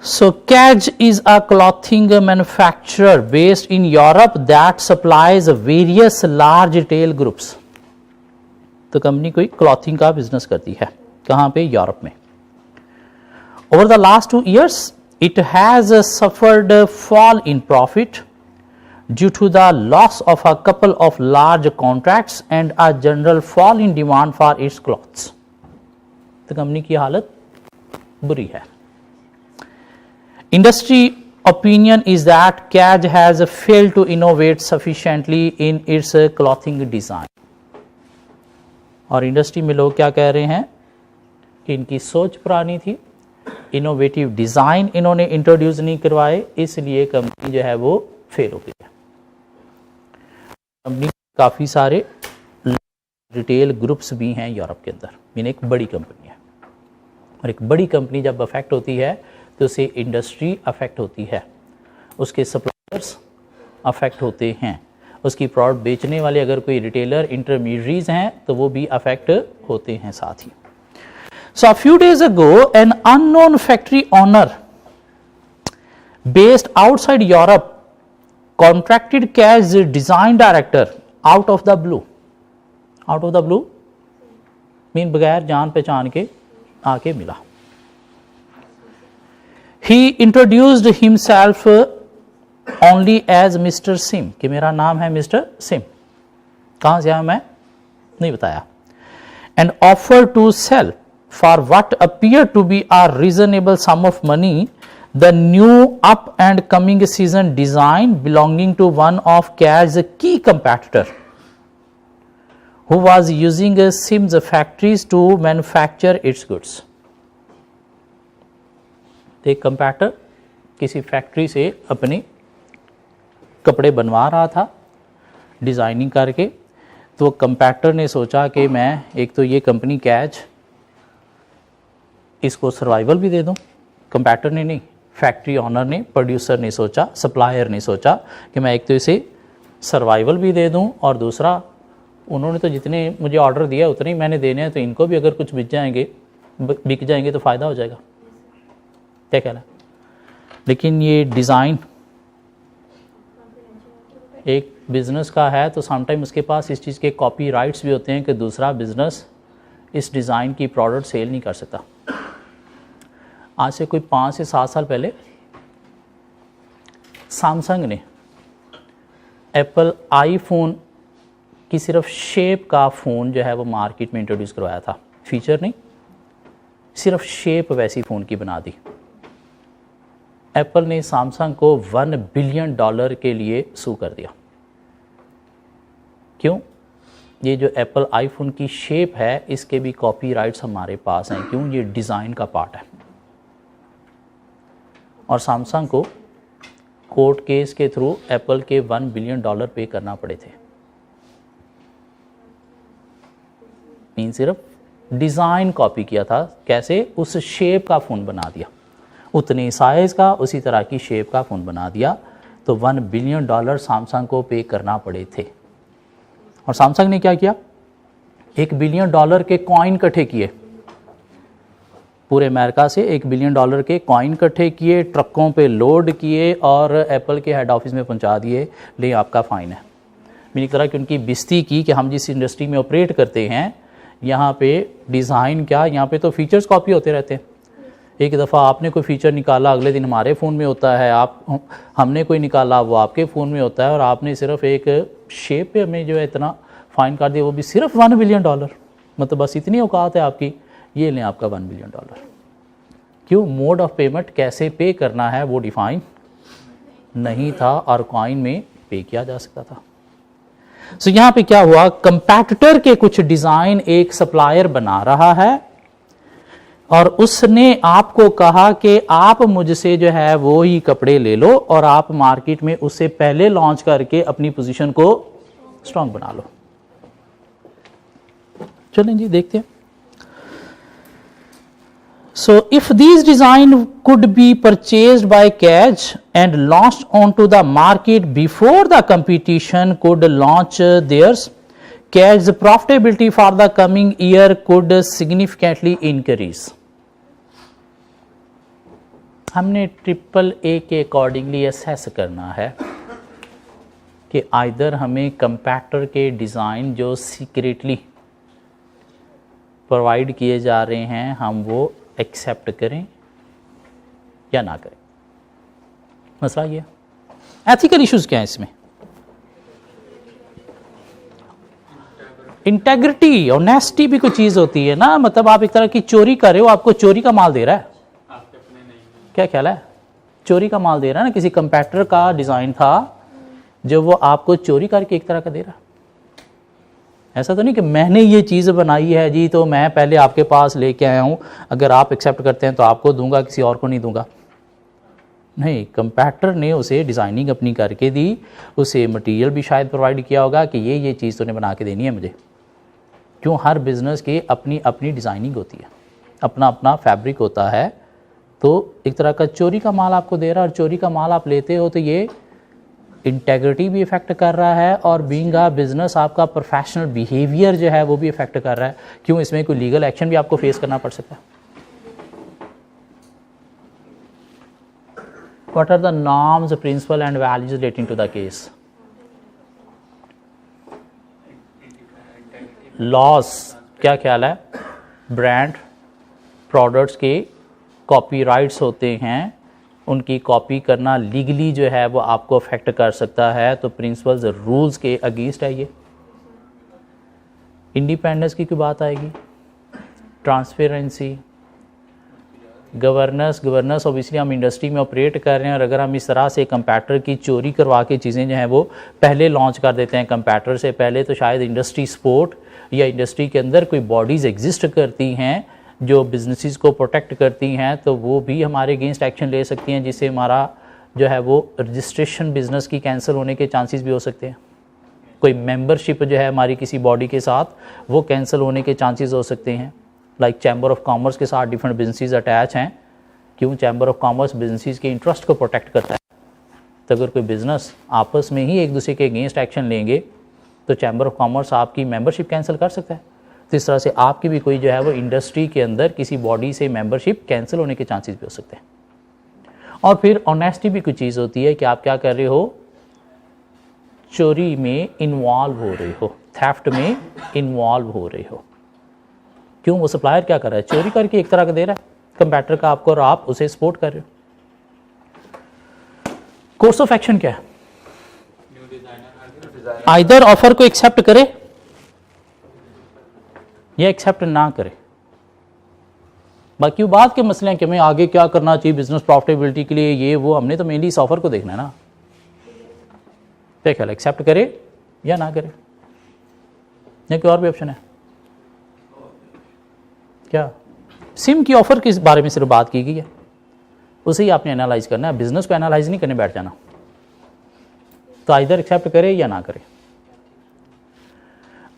So Kaj is a clothing manufacturer based in Europe that supplies various large retail groups. तो कंपनी कोई क्लॉथिंग का बिजनेस करती है, कहाँ पे, यूरोप में। Over the last 2 years, it has suffered a fall in profit due to the loss of a couple of large contracts and a general fall in demand for its clothes. तो company की हालत बुरी है। Industry opinion is that Kaj has failed to innovate sufficiently in its clothing design. और industry में लोग क्या कह रहे हैं कि इनकी सोच पुरानी थी, इनोवेटिव डिज़ाइन इन्होंने इंट्रोड्यूस नहीं करवाए, इसलिए कंपनी जो है वो फेल हो गई है। कंपनी काफ़ी सारे रिटेल ग्रुप्स भी हैं यूरोप के अंदर, मीन एक बड़ी कंपनी है, और एक बड़ी कंपनी जब अफेक्ट होती है तो उससे इंडस्ट्री अफेक्ट होती है, उसके सप्लायर्स अफेक्ट होते हैं, उसकी प्रोडक्ट बेचने वाले अगर कोई रिटेलर, इंटरमीडियरीज हैं तो वो भी अफेक्ट होते हैं साथ ही। So a few days ago an unknown factory owner based outside Europe contracted Kaz design director out of the blue. Out of the blue mean बगैर जान पहचान के आके मिला। He introduced himself only as Mr. Sim, कि मेरा नाम है मिस्टर सिम, कहाँ से आया मैं नहीं बताया, and offered to sell for what appeared to be a reasonable sum of money the new up and coming season design belonging to one of Kaj's key competitor who was using Sim's factories to manufacture its goods. एक compactor किसी factory से अपने कपड़े बनवा रहा था designing करके, तो कंपैक्टर ने सोचा कि मैं एक तो ये कंपनी कैच इसको सर्वाइवल भी दे दूं। कंपैक्टर ने नहीं, फैक्ट्री ऑनर ने, प्रोड्यूसर ने सोचा, सप्लायर ने सोचा कि मैं एक तो इसे सर्वाइवल भी दे दूं, और दूसरा उन्होंने तो जितने मुझे ऑर्डर दिया उतने ही मैंने देने हैं, तो इनको भी अगर कुछ बिक जाएंगे तो फ़ायदा हो जाएगा। क्या कहना। लेकिन ये डिज़ाइन एक बिज़नेस का है तो समटाइम उसके पास इस चीज़ के कॉपी राइट्स भी होते हैं कि दूसरा बिज़नेस इस डिज़ाइन की प्रोडक्ट सेल नहीं कर सकता। आज से कोई 5 से 7 साल पहले सैमसंग ने एप्पल आईफोन की सिर्फ शेप का फ़ोन जो है वो मार्केट में इंट्रोड्यूस करवाया था, फीचर नहीं, सिर्फ शेप वैसी फ़ोन की बना दी। एप्पल ने सैमसंग को $1 बिलियन के लिए सू कर दिया। क्यों? ये जो एप्पल आईफोन की शेप है इसके भी कॉपीराइट्स हमारे पास हैं। क्यों? ये डिज़ाइन का पार्ट है। और सैमसंग को कोर्ट केस के थ्रू एप्पल के $1 बिलियन पे करना पड़े थे। मीन सिर्फ डिज़ाइन कॉपी किया था, कैसे? उस शेप का फ़ोन बना दिया, उतने साइज़ का उसी तरह की शेप का फ़ोन बना दिया, तो $1 बिलियन सैमसंग को पे करना पड़े थे। और सैमसंग ने क्या किया? $1 बिलियन के कॉइन इकट्ठे किए, पूरे अमेरिका से $1 बिलियन के कॉइन इकट्ठे किए, ट्रकों पे लोड किए और एप्पल के हेड ऑफिस में पहुंचा दिए, ले आपका फ़ाइन है। मैंने तरह की उनकी बेइज्जती की कि हम जिस इंडस्ट्री में ऑपरेट करते हैं यहाँ पे डिज़ाइन क्या, यहाँ पे तो फीचर्स कॉपी होते रहते हैं। एक दफ़ा आपने कोई फ़ीचर निकाला, अगले दिन हमारे फ़ोन में होता है, हमने कोई निकाला वो आपके फ़ोन में होता है, और आपने सिर्फ एक शेप पे हमें जो है इतना फ़ाइन कर दिया, वो भी सिर्फ $1 बिलियन। मतलब बस इतनी औकात है आपकी, ये लें आपका $1 बिलियन। क्यों? मोड ऑफ पेमेंट कैसे पे करना है वो डिफ़ाइन नहीं था और कॉइन में पे किया जा सकता था। सो यहां पे क्या हुआ, कंपैटिटर के कुछ डिजाइन एक सप्लायर बना रहा है और उसने आपको कहा कि आप मुझसे जो है वो ही कपड़े ले लो और आप मार्केट में उससे पहले लॉन्च करके अपनी पोजीशन को स्ट्रांग बना लो। चलें जी देखते हैं। So if these design could be purchased by Cage and launched onto the market before the competition could launch theirs, Cage's profitability for the coming year could significantly increase. हमने triple A के accordingly assess करना है कि either हमें compactor के design जो secretly provide किए जा रहे हैं हम वो एक्सेप्ट करें या ना करें। मसला ये एथिकल इश्यूज क्या है इसमें, इंटेग्रिटी ऑनेस्टी भी कोई चीज होती है ना, मतलब आप एक तरह की चोरी कर रहे हो, आपको चोरी का माल दे रहा है, क्या ख्याल है, चोरी का माल दे रहा है ना, किसी कंपैक्टर का डिजाइन था जो वो आपको चोरी करके एक तरह का दे रहा है। ऐसा तो नहीं कि मैंने ये चीज़ बनाई है जी तो मैं पहले आपके पास लेके आया हूँ, अगर आप एक्सेप्ट करते हैं तो आपको दूंगा, किसी और को नहीं दूंगा। नहीं, कंपैक्टर ने उसे डिज़ाइनिंग अपनी करके दी, उसे मटेरियल भी शायद प्रोवाइड किया होगा कि ये चीज़ तूने बना के देनी है मुझे। क्यों, हर बिज़नेस की अपनी अपनी डिज़ाइनिंग होती है, अपना अपना फैब्रिक होता है। तो एक तरह का चोरी का माल आपको दे रहा है और चोरी का माल आप लेते हो तो ये इंटेग्रिटी भी इफेक्ट कर रहा है और बीइंग अ बिजनेस आपका प्रोफेशनल बिहेवियर जो है वो भी इफेक्ट कर रहा है। क्यों, इसमें कोई लीगल एक्शन भी आपको फेस करना पड़ सकता है। What are the norms, principle and values relating to the case? Loss, क्या ख्याल है, ब्रांड प्रोडक्ट्स के कॉपीराइट्स होते हैं, उनकी कॉपी करना लीगली जो है वो आपको अफेक्ट कर सकता है, तो प्रिंसिपल्स रूल्स के अगेंस्ट है ये। इंडिपेंडेंस की कोई बात आएगी, ट्रांसपेरेंसी, गवर्नेंस ऑब्वियसली हम इंडस्ट्री में ऑपरेट कर रहे हैं और अगर हम इस तरह से कंपैक्टर की चोरी करवा के चीज़ें जो हैं वो पहले लॉन्च कर देते हैं कंपैक्टर से पहले, तो शायद इंडस्ट्री सपोर्ट या इंडस्ट्री के अंदर कोई बॉडीज़ एग्जिस्ट करती हैं जो बिजनेसेस को प्रोटेक्ट करती हैं, तो वो भी हमारे अगेंस्ट एक्शन ले सकती हैं, जिससे हमारा जो है वो रजिस्ट्रेशन बिजनेस की कैंसिल होने के चांसेस भी हो सकते हैं। कोई मेंबरशिप जो है हमारी किसी बॉडी के साथ वो कैंसिल होने के चांसेस हो सकते हैं। लाइक चैम्बर ऑफ कॉमर्स के साथ डिफरेंट बिजनेसेस अटैच हैं। क्यों, चैम्बर ऑफ कॉमर्स बिजनेसेस के इंटरेस्ट को प्रोटेक्ट करता है। तो अगर कोई बिजनेस आपस में ही एक दूसरे के अगेंस्ट एक्शन लेंगे तो चैम्बर ऑफ कॉमर्स आपकी मेंबरशिप कैंसिल कर सकता है। तो इस तरह से आपकी भी कोई जो है वो इंडस्ट्री के अंदर किसी बॉडी से मेंबरशिप कैंसिल होने के चांसेस भी हो सकते हैं। और फिर ऑनेस्टी भी कुछ चीज़ होती है कि आप क्या कर रहे हो, चोरी में इन्वॉल्व हो रहे हो, थेफ्ट में इन्वॉल्व हो रहे हो। क्यों, वो सप्लायर क्या कर रहा है, चोरी करके एक तरह का दे रहा है कंपैक्टर का आपको और आप उसे सपोर्ट कर रहे हो। कोर्स ऑफ एक्शन क्या है, आइदर ऑफर को एक्सेप्ट करे या एक्सेप्ट ना करे। बाकी बात के मसले हैं कि हमें आगे क्या करना चाहिए बिजनेस प्रॉफिटेबिलिटी के लिए, ये वो हमने तो मेनली इस ऑफर को देखना है ना। क्या ख्याल, एक्सेप्ट करे या ना करे, या कोई और भी ऑप्शन है क्या? सिम की ऑफर के बारे में सिर्फ बात की गई है, उसे ही आपने एनालाइज करना है, बिजनेस को एनालाइज नहीं करने बैठ जाना। तो आइदर एक्सेप्ट करे या ना करे।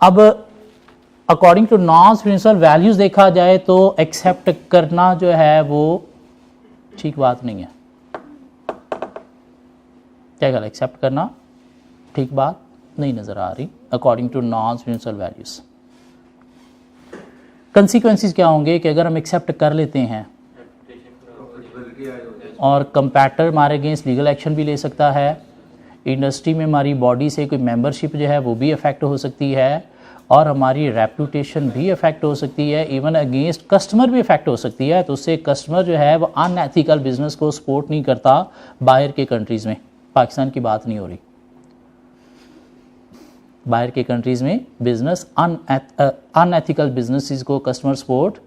अब according to norms principle values देखा जाए तो एक्सेप्ट करना जो है वो ठीक बात नहीं है। क्या कहना, एक्सेप्ट करना ठीक बात नहीं नजर आ रही according to norms principle values. Consequences क्या होंगे कि अगर हम एक्सेप्ट कर लेते हैं और कंपैक्टर हमारे अगेंस्ट लीगल एक्शन भी ले सकता है, इंडस्ट्री में हमारी बॉडी से कोई मेंबरशिप जो है वो भी अफेक्ट हो सकती है और हमारी रेपुटेशन भी अफेक्ट हो सकती है, इवन अगेंस्ट कस्टमर भी अफेक्ट हो सकती है। तो उससे कस्टमर जो है वो अनएथिकल बिजनेस को सपोर्ट नहीं करता बाहर के कंट्रीज़ में, पाकिस्तान की बात नहीं हो रही, बाहर के कंट्रीज़ में बिजनेस अनएथिकल बिजनेसेस को कस्टमर सपोर्ट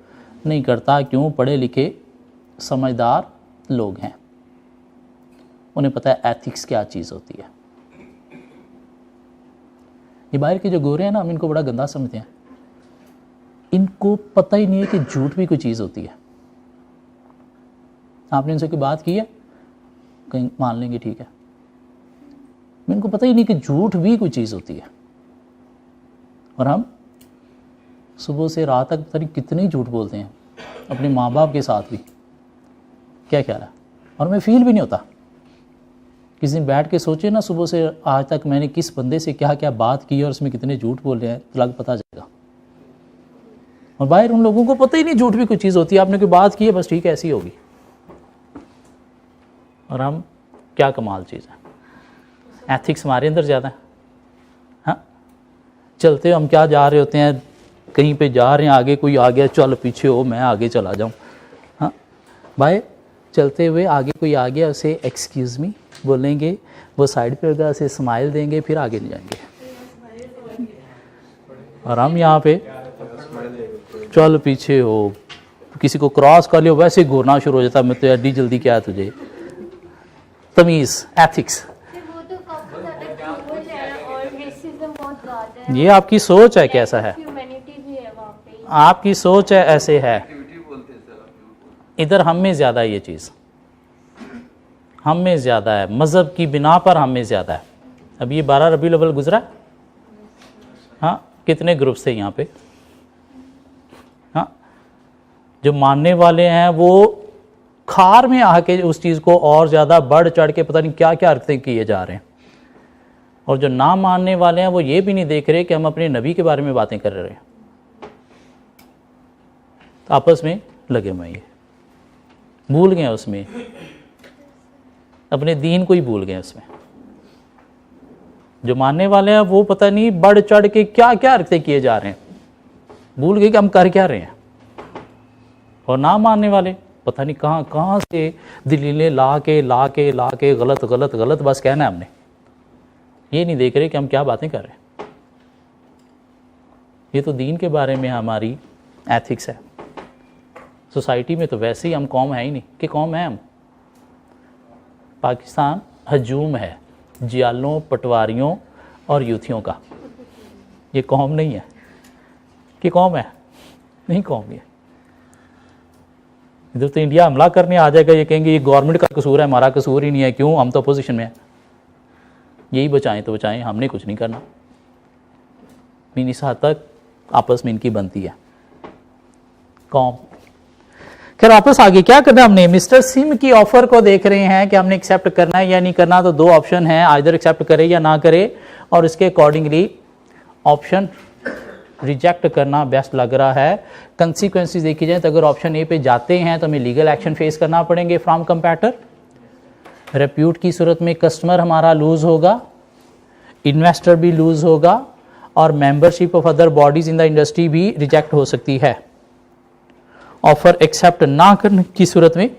नहीं करता। क्यों, पढ़े लिखे समझदार लोग हैं, उन्हें पता है एथिक्स क्या चीज़ होती है। ये बाहर के जो गोरे हैं ना, हम इनको बड़ा गंदा समझते हैं। इनको पता ही नहीं है कि झूठ भी कोई चीज़ होती है। आपने इनसे कोई बात की है, कहीं मान लेंगे ठीक है। इनको पता ही नहीं कि झूठ भी कोई चीज़ होती है। और हम सुबह से रात तक पता नहीं कितने झूठ बोलते हैं अपने माँ बाप के साथ भी। क्या ख्याल है? और हमें फील भी नहीं होता। किसी दिन बैठ के सोचे ना, सुबह से आज तक मैंने किस बंदे से क्या क्या बात की और उसमें कितने झूठ बोल रहे हैं, तो लग पता जाएगा। और बाहर उन लोगों को पता ही नहीं झूठ भी कोई चीज़ होती है। आपने कोई बात की है, बस ठीक है ऐसी होगी। और हम क्या कमाल चीज़ है, एथिक्स हमारे अंदर ज़्यादा है। हाँ, चलते हम क्या जा रहे होते हैं, कहीं पे जा रहे हैं, आगे कोई आ गया, चल पीछे हो, मैं आगे चला जाऊँ। हाँ भाई, चलते हुए आगे कोई आ गया, उसे एक्सक्यूज़ मी बोलेंगे, वो साइड पे होगा, उसे स्माइल देंगे, फिर आगे नहीं जाएंगे। और हम यहाँ पे चल पीछे हो, किसी को क्रॉस कर लियो वैसे घूरना शुरू हो जाता, मैं तो एडी जल्दी क्या है तुझे। तमीज़, एथिक्स, वो तो काफी ज्यादा क्रूअल है और रेसिज्म बहुत ज्यादा है। ये आपकी सोच है, कैसा है ह्यूमैनिटी भी है वहाँ पे। आपकी सोच है, ऐसे है। इधर हम में ज़्यादा है ये चीज़, हम में ज़्यादा है, मज़हब की बिना पर हम में ज़्यादा है। अब ये 12 रबीउल अव्वल गुजरा, हाँ, कितने ग्रुप्स थे यहाँ पे। हाँ, जो मानने वाले हैं वो खार में आके उस चीज़ को और ज़्यादा बढ़ चढ़ के पता नहीं क्या क्या हरकतें किए जा रहे हैं। और जो ना मानने वाले हैं वो ये भी नहीं देख रहे कि हम अपने नबी के बारे में बातें कर रहे हैं। तो आपस में लगे हुए ये भूल गए उसमें, अपने दीन को ही भूल गए उसमें। जो मानने वाले हैं वो पता नहीं बढ़ चढ़ के क्या क्या हरकतें किए जा रहे हैं, भूल गए कि हम कर क्या रहे हैं। और ना मानने वाले पता नहीं कहाँ कहाँ से दलीलें ला के गलत गलत गलत बस कहना है हमने। ये नहीं देख रहे कि हम क्या बातें कर रहे हैं। ये तो दीन के बारे में हमारी एथिक्स है। सोसाइटी में तो वैसे ही हम कौम है ही नहीं कि कौम है हम। पाकिस्तान हजूम है जियालों, पटवारियों और यूथियों का। ये कौम नहीं है कि कौम है, नहीं कौम ये। इधर तो इंडिया हमला करने आ जाएगा, ये कहेंगे ये गवर्नमेंट का कसूर है, हमारा कसूर ही नहीं है। क्यों? हम तो अपोजिशन में हैं। यही बचाएं तो बचाएं, हमने कुछ नहीं करना। मीन इस हद तक आपस में इनकी बनती है कौम। खैर वापस आगे क्या करना हमने, मिस्टर सिम की ऑफर को देख रहे हैं कि हमने एक्सेप्ट करना है या नहीं करना। तो दो ऑप्शन है, आइदर एक्सेप्ट करे या ना करे, और इसके अकॉर्डिंगली ऑप्शन रिजेक्ट करना बेस्ट लग रहा है। कंसिक्वेंसेस देखी जाए तो अगर ऑप्शन ए पे जाते हैं तो हमें लीगल एक्शन फेस करना पड़ेंगे फ्रॉम कंपैटर। रेप्यूट की सूरत में कस्टमर हमारा लूज होगा, इन्वेस्टर भी लूज होगा, और membership of other bodies in the industry भी रिजेक्ट हो सकती है। ऑफर एक्सेप्ट ना करने की सूरत में,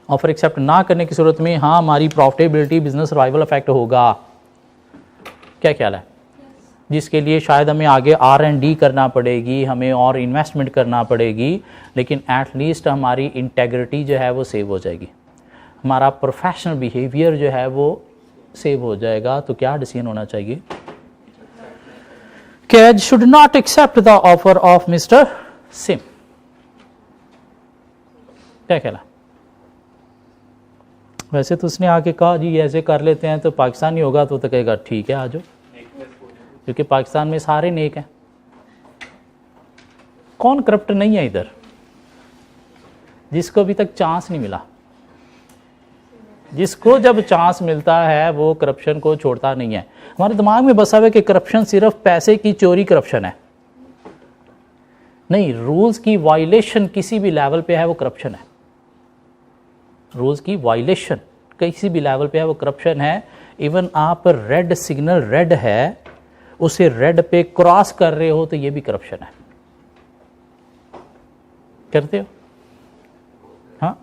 ऑफर एक्सेप्ट ना करने की सूरत में हाँ हमारी प्रॉफिटेबिलिटी, बिजनेस सर्वाइवल अफेक्ट होगा। क्या ख्याल है? जिसके लिए शायद हमें आगे R&D करना पड़ेगी, हमें और इन्वेस्टमेंट करना पड़ेगी, लेकिन एटलीस्ट हमारी इंटेग्रिटी जो है वो सेव हो जाएगी, हमारा प्रोफेशनल बिहेवियर जो है वो सेव हो जाएगा। तो क्या डिसीजन होना चाहिए? Kaz should not accept the offer of mister Sim. क्या ख्याल है? वैसे तो उसने आके कहा जी ऐसे कर लेते हैं, तो पाकिस्तानी होगा तो कहेगा ठीक है आ जाओ, क्योंकि पाकिस्तान में सारे नेक हैं। कौन करप्ट नहीं है इधर? जिसको अभी तक चांस नहीं मिला, जिसको जब चांस मिलता है वो करप्शन को छोड़ता नहीं है। हमारे दिमाग में बसा हुआ है कि करप्शन सिर्फ पैसे की चोरी करप्शन है, नहीं, रूल्स की वायलेशन किसी भी लेवल पे है वो करप्शन है। रूल्स की वायलेशन किसी भी लेवल पे है वो करप्शन है। इवन आप रेड सिग्नल रेड है, उसे रेड पे क्रॉस कर रहे हो तो ये भी करप्शन है। करते हो? हाँ,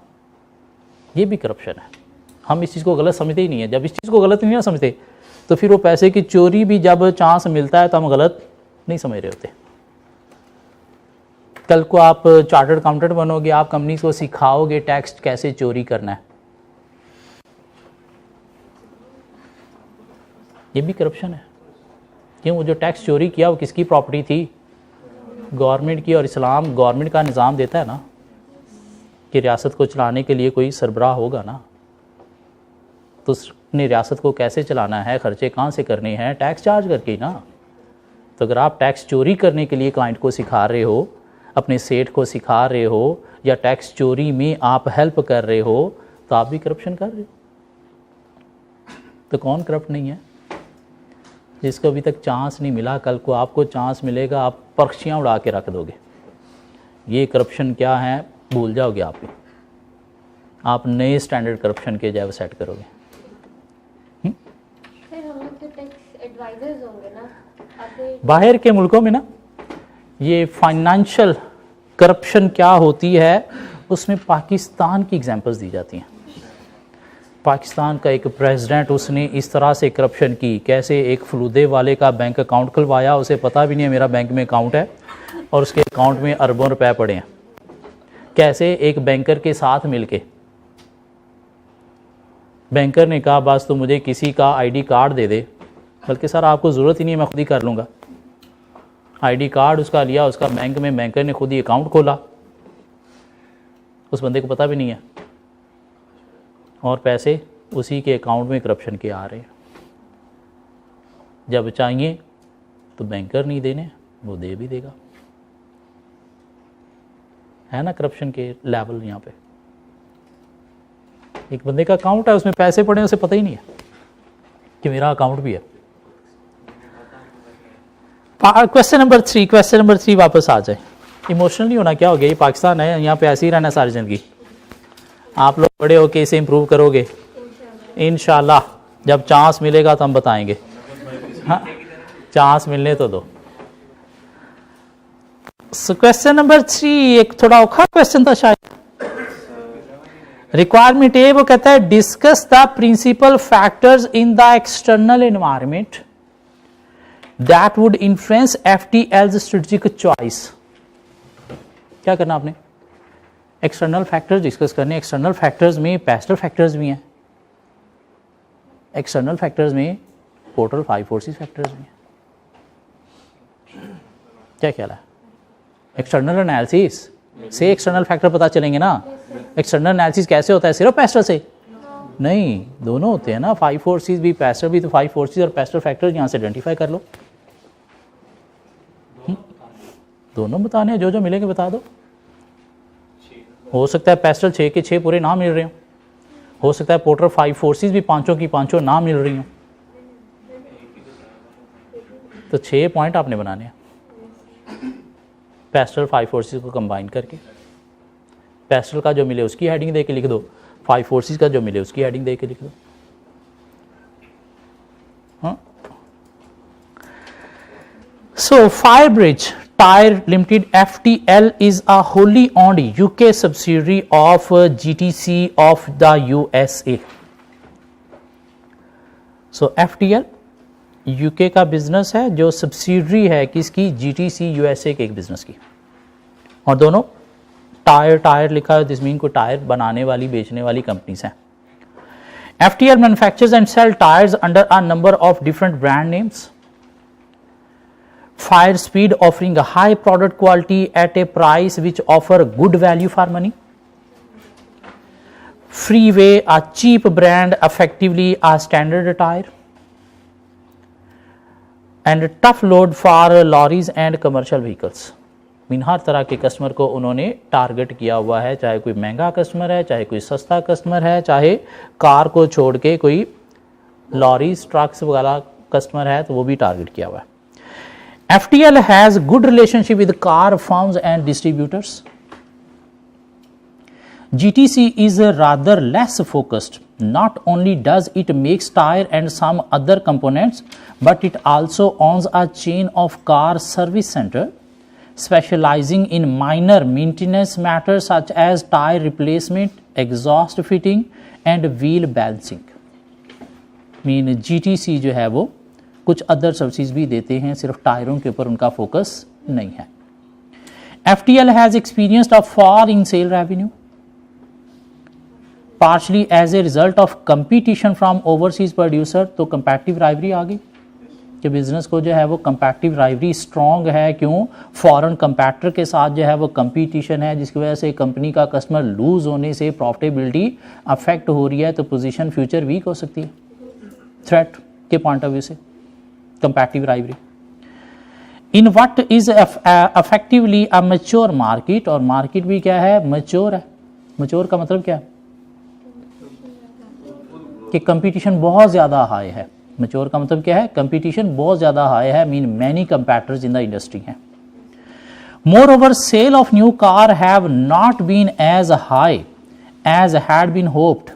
ये भी करप्शन है। हम इस चीज़ को गलत समझते ही नहीं है। जब इस चीज़ को गलत नहीं ना समझते तो फिर वो पैसे की चोरी भी जब चांस मिलता है तो हम गलत नहीं समझ रहे होते। कल को आप चार्टर्ड अकाउंटेंट बनोगे, आप कंपनी को सिखाओगे टैक्स कैसे चोरी करना है, ये भी करप्शन है। क्यों? वो जो टैक्स चोरी किया वो किसकी प्रॉपर्टी थी? गवर्नमेंट की। और इस्लाम गवर्नमेंट का निज़ाम देता है ना कि रियासत को चलाने के लिए कोई सरबराह होगा ना, तो उसने रियासत को कैसे चलाना है, खर्चे कहाँ से करने हैं? टैक्स चार्ज करके ही ना। तो अगर आप टैक्स चोरी करने के लिए क्लाइंट को सिखा रहे हो, अपने सेठ को सिखा रहे हो, या टैक्स चोरी में आप हेल्प कर रहे हो, तो आप भी करप्शन कर रहे हो। तो कौन करप्ट नहीं है? जिसको अभी तक चांस नहीं मिला, कल को आपको चांस मिलेगा, आप पर्चियाँ उड़ा के रख दोगे। ये करप्शन क्या है भूल जाओगे आप ही। आप नए स्टैंडर्ड करप्शन के जो सेट करोगे। सर हम लोग तो टैक्स एडवाइजर्स होंगे ना आगे। बाहर के मुल्कों में ना ये फाइनेंशियल करप्शन क्या होती है, उसमें पाकिस्तान की एग्जांपल्स दी जाती हैं। पाकिस्तान का एक प्रेसिडेंट, उसने इस तरह से करप्शन की, कैसे एक फलूदे वाले का बैंक अकाउंट खुलवाया, उसे पता भी नहीं है मेरा बैंक में अकाउंट है, और उसके अकाउंट में अरबों रुपए पड़े हैं। कैसे एक बैंकर के साथ मिलके, बैंकर ने कहा बस तो मुझे किसी का आईडी कार्ड दे दे, बल्कि सर आपको ज़रूरत ही नहीं है, मैं खुद ही कर लूँगा। आईडी कार्ड उसका लिया, उसका बैंक में बैंकर ने खुद ही अकाउंट खोला, उस बंदे को पता भी नहीं है, और पैसे उसी के अकाउंट में करप्शन के आ रहे हैं। जब चाहिए तो बैंकर नहीं देने, वो दे भी देगा। है ना करप्शन के लेवल यहाँ पे। एक बंदे का अकाउंट है, उसमें पैसे पड़े, उसे पता ही नहीं है कि मेरा अकाउंट भी है। क्वेश्चन नंबर 3 वापस आ जाए। इमोशनल नहीं होना, क्या हो गया, ये पाकिस्तान है, यहाँ पे ऐसे ही रहना सारी जिंदगी। आप लोग बड़े होके इसे इम्प्रूव करोगे इंशाल्लाह। जब चांस मिलेगा तो हम बताएंगे। हाँ, चांस मिलने तो दो। सो क्वेश्चन नंबर 3 एक थोड़ा औखा क्वेश्चन था शायद। रिक्वायरमेंट ए वो कहता है discuss the principal factors in the external environment that would influence FTL's strategic choice. क्या करना आपने? एक्सटर्नल फैक्टर्स डिस्कस करने। एक्सटर्नल फैक्टर्स में पैस्टल फैक्टर्स भी हैं, एक्सटर्नल फैक्टर्स में पोर्टल 5 फोर्सेस फैक्टर्स भी हैं। क्या ख्याल है? एक्सटर्नल एनालिसिस से एक्सटर्नल फैक्टर पता चलेंगे ना। एक्सटर्नल एनालिसिस कैसे होता है? सिर्फ पैस्टल से नहीं, दोनों होते हैं ना। 5 फोर्सेस भी, पैस्टल भी, तो 5 फोर्सेस और पैस्टल फैक्टर्स यहाँ से आइडेंटिफाई कर लो। दोनों बताने हैं, जो जो मिलेंगे बता दो। हो सकता है पेस्टल 6 के 6 पूरे ना मिल रहे हो सकता है पोर्टर 5 फोर्सेस भी 5 की 5 ना मिल रही हो। तो 6 पॉइंट आपने बनाने हैं पेस्टल 5 फोर्सेस को कंबाइन करके। पेस्टल का जो मिले उसकी हेडिंग दे के लिख दो, 5 फोर्सेस का जो मिले उसकी हेडिंग दे के लिख दो। हाँ, सो फायरब्रिज Tyre Limited FTL is a wholly owned UK subsidiary of GTC of the USA. So FTL UK का बिजनेस है जो सब्सिडरी है किसकी? GTC USA के एक बिजनेस की। और दोनों टायर लिखा है, दिस मीन को टायर बनाने वाली बेचने वाली कंपनीज हैं। FTL manufactures and sell tires under a number of different brand names. Fire Speed offering a high product quality at a price which offer good value for money. Freeway, a cheap brand, effectively a standard tire. And tough load for lorries and commercial vehicles. Mean हर तरह के customer को उन्होंने target किया हुआ है, चाहे कोई महंगा कस्टमर है, चाहे कोई सस्ता कस्टमर है, चाहे कार को छोड़ के कोई लॉरीज ट्रक्स वाला कस्टमर है तो वो भी टारगेट किया हुआ है। FTL has good relationship with car firms and distributors. GTC is rather less focused. Not only does it make tire and some other components, but it also owns a chain of car service center specializing in minor maintenance matters such as tire replacement, exhaust fitting and wheel balancing. Mean GTC जो है वो कुछ other services भी देते हैं, सिर्फ टायरों के ऊपर उनका फोकस नहीं है। FTL has experienced a fall in sale revenue, partially as a result of competition from overseas producer। तो competitive rivalry आ गई। कि बिज़नेस को जो है वो कंपैटिटिव राइवरी स्ट्रॉन्ग है। क्यों? फॉरेन कंपैटिटर के साथ जो है वो कंपटीशन है, जिसकी वजह से कंपनी का कस्टमर लूज होने से प्रॉफिटेबिलिटी अफेक्ट हो रही है, तो पोजीशन फ्यूचर वीक हो सकती है थ्रेट के पॉइंट ऑफ व्यू से competitive rivalry. In what is effectively a mature market, और मार्केट भी क्या है? मैच्योर है। मैच्योर का मतलब क्या है? कि कंपटीशन बहुत ज़्यादा हाई है। मैच्योर का मतलब क्या है? कंपटीशन बहुत ज़्यादा हाई है, mean many competitors in the industry हैं। Moreover sale of new car have not been as high as had been hoped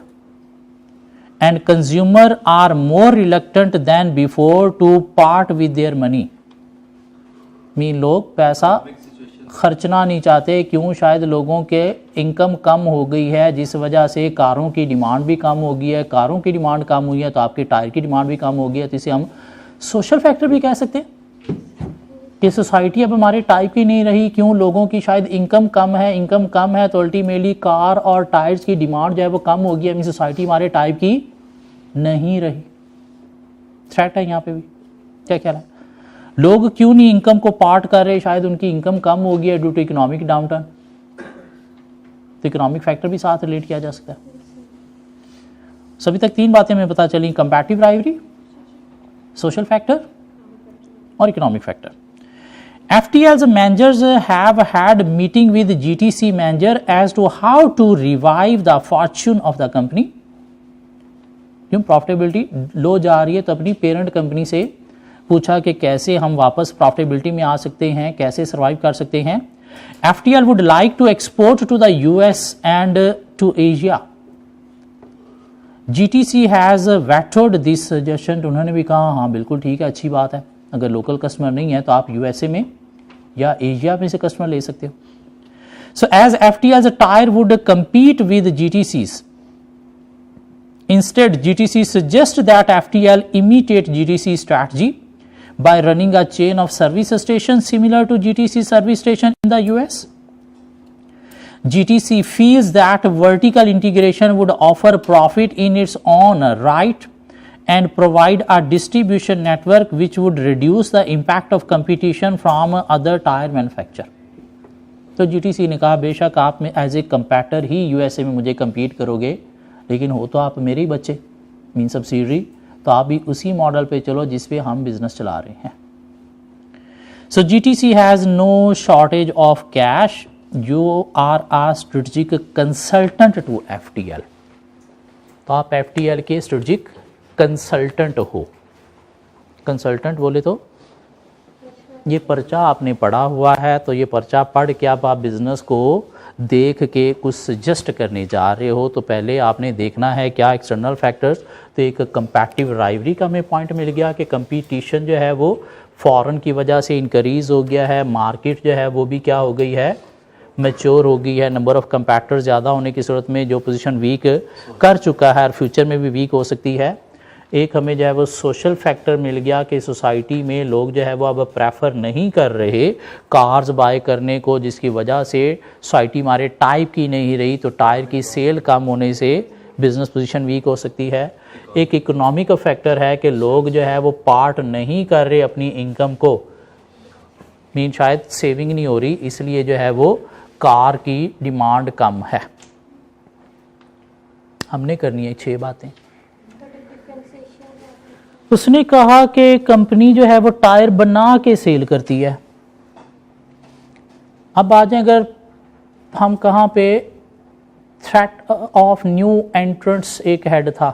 and consumer are more reluctant than before to part with their money. Mean लोग पैसा खर्चना नहीं चाहते। क्यों? शायद लोगों के इनकम कम हो गई है, जिस वजह से कारों की डिमांड भी कम हो गई है। कारों की डिमांड कम हुई है तो आपके टायर की डिमांड भी कम हो गई है। तो इसे हम सोशल फैक्टर भी कह सकते हैं कि सोसाइटी अब हमारे टाइप की नहीं रही। क्यों? लोगों की शायद इनकम कम है। इनकम कम है तो अल्टीमेटली कार और टायर्स की डिमांड जो है वो कम हो गई है। सोसाइटी हमारे टाइप की नहीं रही। थ्रेट है यहाँ पे भी। क्या ख्याल है? लोग क्यों नहीं इनकम को पार्ट कर रहे? शायद उनकी इनकम कम हो गई है ड्यू टू इकोनॉमिक डाउनटर्न। तो इकोनॉमिक फैक्टर भी साथ रिलेट किया जा सकता है। सभी तक तीन बातें हमें पता चली, कंपैटिटिव राइवरी, सोशल फैक्टर और economic factor. FTL's managers have had meeting with GTC manager as to how to revive the fortune of the company। क्यों? प्रॉफिटेबिलिटी लो जा रही है तो अपनी पेरेंट कंपनी से पूछा कि कैसे हम वापस प्रॉफिटेबिलिटी में आ सकते हैं, कैसे सर्वाइव कर सकते हैं। FTL would like to export to the US and to Asia। GTC has vetoed this suggestion। उन्होंने भी कहा हाँ बिल्कुल ठीक है, अच्छी बात है। अगर लोकल कस्टमर नहीं है तो आप USA में या एशिया में से कस्टमर ले सकते हो। So as FTL's tire would compete with GTC's, instead GTC suggests that FTL imitate GTC strategy by running a chain of service stations similar to GTC service station in the US। GTC feels that vertical integration would offer profit in its own right and provide a distribution network which would reduce the impact of competition from other tire manufacturer। तो GTC ने कहा बेशक आप में as a कंपैटर he USA में मुझे compete करोगे, लेकिन हो तो आप मेरे ही बच्चे, मीन सब्सिडरी, तो आप भी उसी मॉडल पे चलो जिस पे हम बिजनेस चला रहे हैं। So GTC has no shortage of cash. You are a strategic consultant to FTL। तो आप FTL के स्ट्रेटेजिक कंसल्टेंट हो। कंसल्टेंट बोले तो ये पर्चा आपने पढ़ा हुआ है, तो ये पर्चा पढ़ के आप बिजनेस को देख के कुछ सजेस्ट करने जा रहे हो, तो पहले आपने देखना है क्या एक्सटर्नल फैक्टर्स। तो एक कंपैटिटिव राइवरी का हमें पॉइंट मिल गया कि कंपटीशन जो है वो फॉरेन की वजह से इंक्रीज़ हो गया है। मार्केट जो है वो भी क्या हो गई है? मैच्योर हो गई है। नंबर ऑफ़ कंपैटिटर्स ज़्यादा होने की सूरत में जो पोजीशन वीक कर चुका है और फ्यूचर में भी वीक हो सकती है। एक हमें जो है वो सोशल फैक्टर मिल गया कि सोसाइटी में लोग जो है वो अब प्रेफर नहीं कर रहे कार्स बाय करने को, जिसकी वजह से सोसाइटी हमारे टाइप की नहीं रही, तो टायर की सेल कम होने से बिजनेस पोजीशन वीक हो सकती है। एक इकोनॉमिक फैक्टर है कि लोग जो है वो पार्ट नहीं कर रहे अपनी इनकम को, मीन शायद सेविंग नहीं हो रही, इसलिए जो है वो कार की डिमांड कम है। हमने करनी है 6 बातें। उसने कहा कि कंपनी जो है वो टायर बना के सेल करती है। अब आ जाए अगर हम कहाँ पे, थ्रेट ऑफ न्यू एंट्रेंट्स एक हेड था,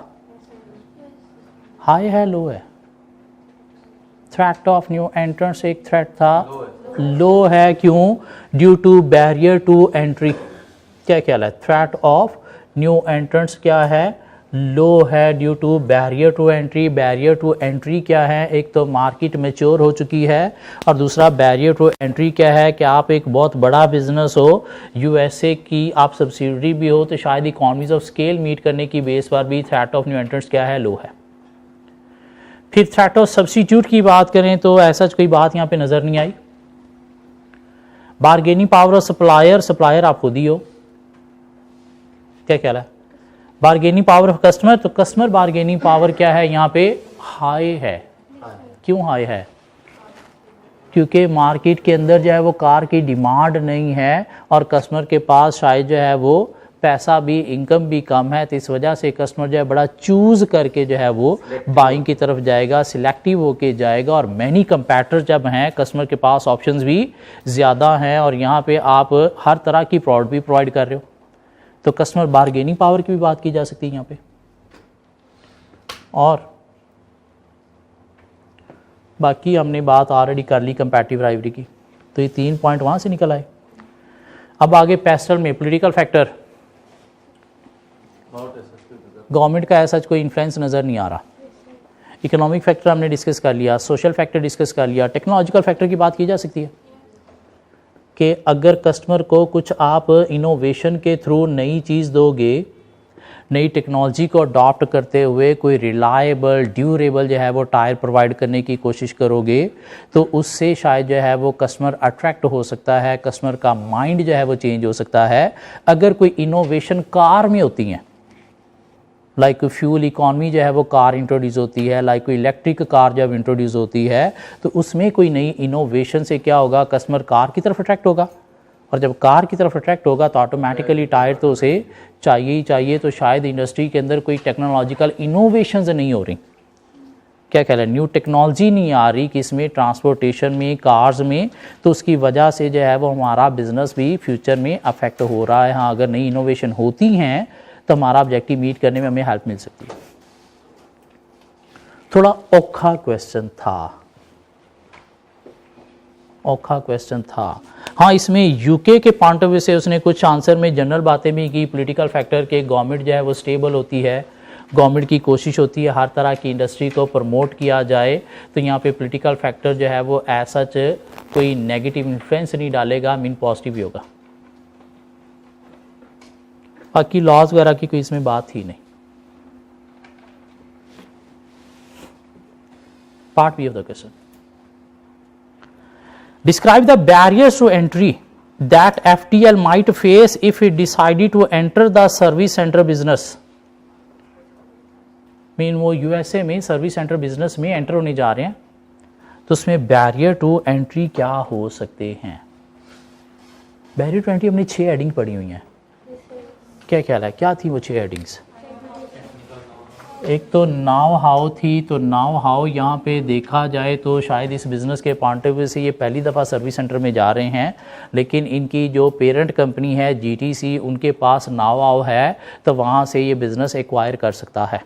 हाई है लो है? थ्रेट ऑफ न्यू एंट्रेंट्स एक थ्रेट था, लो है। क्यों? Due to barrier to entry. क्या ख्याल है? थ्रेट ऑफ न्यू एंट्रेंट्स क्या है? लो है due to barrier to entry. Barrier to entry क्या है? एक तो मार्केट मैच्योर हो चुकी है, और दूसरा बैरियर टू एंट्री क्या है कि आप एक बहुत बड़ा बिजनेस हो, USA की आप सब्सिडरी भी हो, तो शायद इकॉनमीज ऑफ स्केल मीट करने की बेस पर भी थ्रेट ऑफ न्यू एंट्रेंट्स क्या है? लो है। फिर थ्रेट ऑफ सब्सिट्यूट की बात करें तो ऐसा कोई बात यहाँ पे नजर नहीं आई। Bargaining power of supplier, supplier आप खुद ही हो। क्या ख्याल है? बार्गेनिंग पावर ऑफ कस्टमर, तो कस्टमर बार्गेनिंग पावर क्या है यहाँ पे? हाई है। क्यों हाई है? क्योंकि मार्केट के अंदर जो है वो कार की डिमांड नहीं है और कस्टमर के पास शायद जो है वो पैसा भी, इनकम भी कम है, तो इस वजह से कस्टमर जो है बड़ा चूज़ करके जो है वो बाइंग की तरफ जाएगा, सिलेक्टिव होके जाएगा। और मैनी कंपैटर जब हैं, कस्टमर के पास ऑप्शंस भी ज़्यादा हैं और यहाँ पे आप हर तरह की प्रोडक्ट भी प्रोवाइड कर रहे हो, तो कस्टमर बार्गेनिंग पावर की भी बात की जा सकती है यहाँ पे। और बाकी हमने बात ऑलरेडी कर ली कंपैरेटिव राइवलरी की, तो ये 3 पॉइंट वहाँ से निकल आए। अब आगे पेस्टल में पॉलिटिकल फैक्टर, गवर्नमेंट का ऐसा कोई इन्फ्लुएंस नज़र नहीं आ रहा। इकोनॉमिक फैक्टर हमने डिस्कस कर लिया, सोशल फैक्टर डिस्कस कर लिया, टेक्नोलॉजिकल फैक्टर की बात की जा सकती है कि अगर कस्टमर को कुछ आप इनोवेशन के थ्रू नई चीज़ दोगे, नई टेक्नोलॉजी को अडॉप्ट करते हुए कोई रिलायबल, ड्यूरेबल जो है वो टायर प्रोवाइड करने की कोशिश करोगे, तो उससे शायद जो है वो कस्टमर अट्रैक्ट हो सकता है, कस्टमर का माइंड जो है वो चेंज हो सकता है। अगर कोई इनोवेशन कार में होती हैं, लाइक फ्यूल इकॉनमी जो है वो कार इंट्रोड्यूस होती है, लाइक कोई इलेक्ट्रिक कार जब इंट्रोड्यूस होती है, तो उसमें कोई नई इनोवेशन से क्या होगा, कस्टमर कार की तरफ अट्रैक्ट होगा। और जब कार की तरफ अट्रैक्ट होगा तो ऑटोमेटिकली टायर तो उसे चाहिए ही चाहिए। तो शायद इंडस्ट्री के अंदर कोई टेक्नोलॉजिकल इनोवेशंस नहीं हो रही, क्या कह रहे हैं, न्यू टेक्नोलॉजी नहीं आ रही किसमें, ट्रांसपोर्टेशन में, कार्स में, तो उसकी वजह से जो है वो हमारा बिजनेस भी फ्यूचर में अफेक्ट हो रहा है। हाँ, अगर नई इनोवेशन होती हैं तो हमारा ऑब्जेक्टिव मीट करने में हमें हेल्प मिल सकती है। थोड़ा औखा क्वेश्चन था, हाँ, इसमें यूके के पॉइंट ऑफ व्यू से उसने कुछ आंसर में जनरल बातें भी की। पॉलिटिकल फैक्टर के गवर्नमेंट जो है वो स्टेबल होती है, गवर्नमेंट की कोशिश होती है हर तरह की इंडस्ट्री को प्रमोट किया जाए, तो यहाँ पे पॉलिटिकल फैक्टर जो है वो ऐसा कोई नेगेटिव इन्फ्लुएंस नहीं डालेगा, मीन पॉजिटिव ही होगा। बाकी लॉज वगैरह की कोई इसमें बात ही नहीं। Part B of the question, describe the barriers to entry that FTL might face if it decided to enter the service center business। Mean वो यूएसए में सर्विस सेंटर बिजनेस में एंटर होने जा रहे हैं, तो उसमें बैरियर टू एंट्री क्या हो सकते हैं। बैरियर टू एंट्री हमने 6 हेडिंग पढ़ी हुई हैं, क्या ख्याल है, क्या थी वो 6 हेडिंग्स? एक तो नाउ हाउ थी, तो नाउ हाउ यहाँ पे देखा जाए तो शायद इस बिज़नेस के पॉइंट ऑफ व्यू से ये पहली दफ़ा सर्विस सेंटर में जा रहे हैं, लेकिन इनकी जो पेरेंट कंपनी है जीटीसी, उनके पास नाउ हाउ है, तो वहाँ से ये बिज़नेस एक्वायर कर सकता है।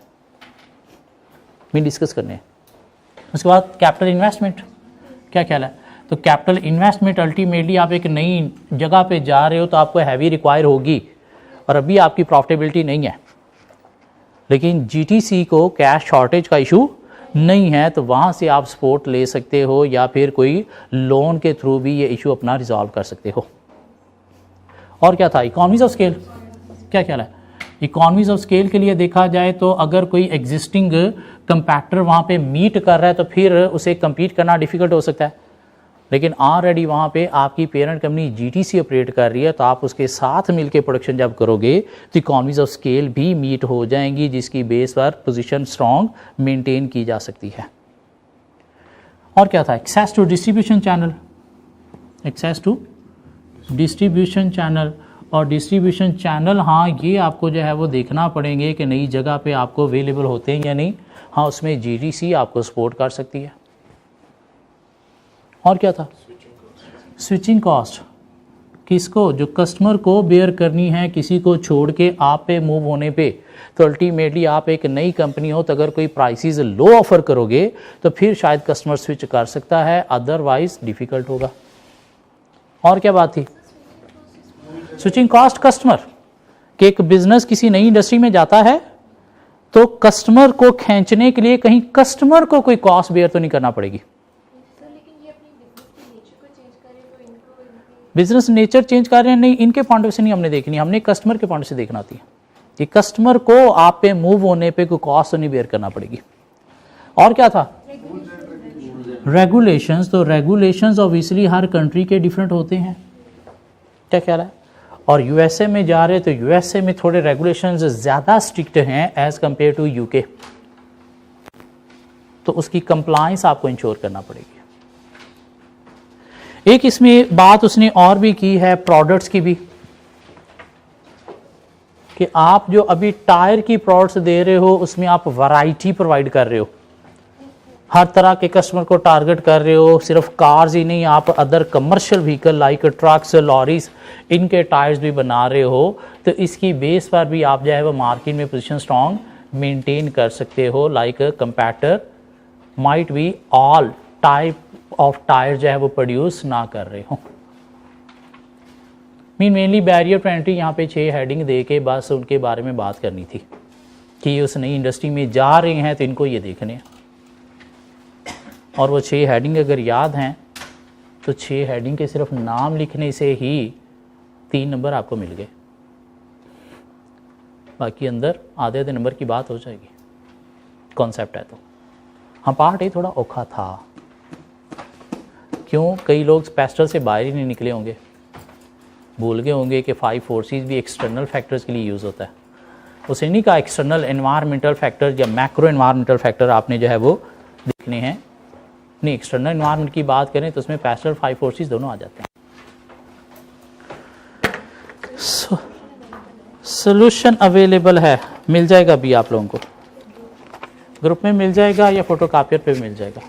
मैं डिस्कस करने हैं। उसके बाद कैपिटल इन्वेस्टमेंट, क्या ख्याल है? तो कैपिटल इन्वेस्टमेंट अल्टीमेटली आप एक नई जगह पे जा रहे हो तो आपको हैवी रिक्वायर होगी, और अभी आपकी प्रॉफिटेबिलिटी नहीं है, लेकिन जीटीसी को कैश शॉर्टेज का इशू नहीं है, तो वहाँ से आप सपोर्ट ले सकते हो या फिर कोई लोन के थ्रू भी ये इशू अपना रिजॉल्व कर सकते हो। और क्या था, इकोनॉमीज ऑफ स्केल, क्या ख्याल है? इकोनॉमीज ऑफ स्केल के लिए देखा जाए तो अगर कोई एग्जिस्टिंग कंपैक्टर वहाँ पे मीट कर रहा है तो फिर उसे कम्पीट करना डिफिकल्ट हो सकता है, लेकिन ऑलरेडी वहाँ पे आपकी पेरेंट कंपनी जीटीसी ऑपरेट कर रही है, तो आप उसके साथ मिलके प्रोडक्शन जब करोगे तो इकोनॉमीज ऑफ स्केल भी मीट हो जाएंगी, जिसकी बेस पर पोजीशन स्ट्रॉन्ग मेंटेन की जा सकती है। और क्या था, access to distribution channel, access to distribution channel, और डिस्ट्रीब्यूशन चैनल, हाँ, ये आपको जो है वो देखना पड़ेंगे कि नई जगह पे आपको अवेलेबल होते हैं या नहीं। हाँ, उसमें जीटीसी आपको सपोर्ट कर सकती है। और क्या था, स्विचिंग कॉस्ट, किसको, जो कस्टमर को बेयर करनी है, किसी को छोड़ के आप पे मूव होने पे, तो अल्टीमेटली आप एक नई कंपनी हो तो अगर कोई प्राइसेस लो ऑफर करोगे तो फिर शायद कस्टमर स्विच कर सकता है, अदरवाइज डिफिकल्ट होगा। और क्या बात थी, स्विचिंग कॉस्ट, कस्टमर कि एक बिजनेस किसी नई इंडस्ट्री में जाता है तो कस्टमर को खींचने के लिए कहीं कस्टमर को कोई कॉस्ट बेयर तो नहीं करना पड़ेगी। बिजनेस नेचर चेंज कर रहे हैं, नहीं, इनके पॉइंट ऑफ से नहीं हमने देखनी, हमने कस्टमर के पॉइंट से देखना थी कि कस्टमर को आप पे मूव होने पे कोई कॉस्ट तो नहीं बेयर करना पड़ेगी। और क्या था, रेगुलेशंस, तो रेगुलेशंस ऑब्वियसली हर कंट्री के डिफरेंट होते हैं, क्या ख्याल है? और यूएसए में जा रहे तो यूएसए में थोड़े रेगुलेशंस ज़्यादा स्ट्रिक्ट हैं एज कंपेयर टू यूके, तो उसकी कंप्लायंस आपको इंश्योर करना पड़ेगी। एक इसमें बात उसने और भी की है प्रोडक्ट्स की भी, कि आप जो अभी टायर की प्रोडक्ट्स दे रहे हो उसमें आप वैरायटी प्रोवाइड कर रहे हो, हर तरह के कस्टमर को टारगेट कर रहे हो, सिर्फ कार्स ही नहीं, आप other commercial vehicle like trucks, lorries, इनके टायर्स भी बना रहे हो। तो इसकी बेस पर भी आप जो है वो मार्केट में पोजीशन स्ट्रॉन्ग मेंटेन कर सकते हो। Like competitor might be all type of tyre जो है वो प्रोड्यूस ना कर रहे हो। मेनली बैरियर टू एंट्री यहाँ पे 6 हेडिंग दे के बस उनके बारे में बात करनी थी कि ये उस नई इंडस्ट्री में जा रहे हैं तो इनको ये देखने हैं। और वो 6 हेडिंग अगर याद हैं तो 6 हेडिंग के सिर्फ नाम लिखने से ही 3 नंबर आपको मिल गए, बाकी अंदर आधे आधे नंबर की बात हो जाएगी। कॉन्सेप्ट है तो हाँ, पार्ट ये थोड़ा औखा था। क्यों? कई लोग स्पेस्टल से बाहर ही नहीं निकले होंगे, भूल गए होंगे कि 5 फोर्सेस भी एक्सटर्नल फैक्टर्स के लिए यूज़ होता है। उसे नहीं कहा एक्सटर्नल एनवायरमेंटल फैक्टर या मैक्रो एनवायरमेंटल फैक्टर आपने जो है वो देखने हैं। नहीं, एक्सटर्नल एनवायरमेंट की बात करें तो उसमें पेस्टल 5 फोर्सेस दोनों आ जाते हैं। सोल्यूशन अवेलेबल है, मिल जाएगा भी आप लोगों को, ग्रुप में मिल जाएगा या फोटोकॉपियर पे मिल जाएगा।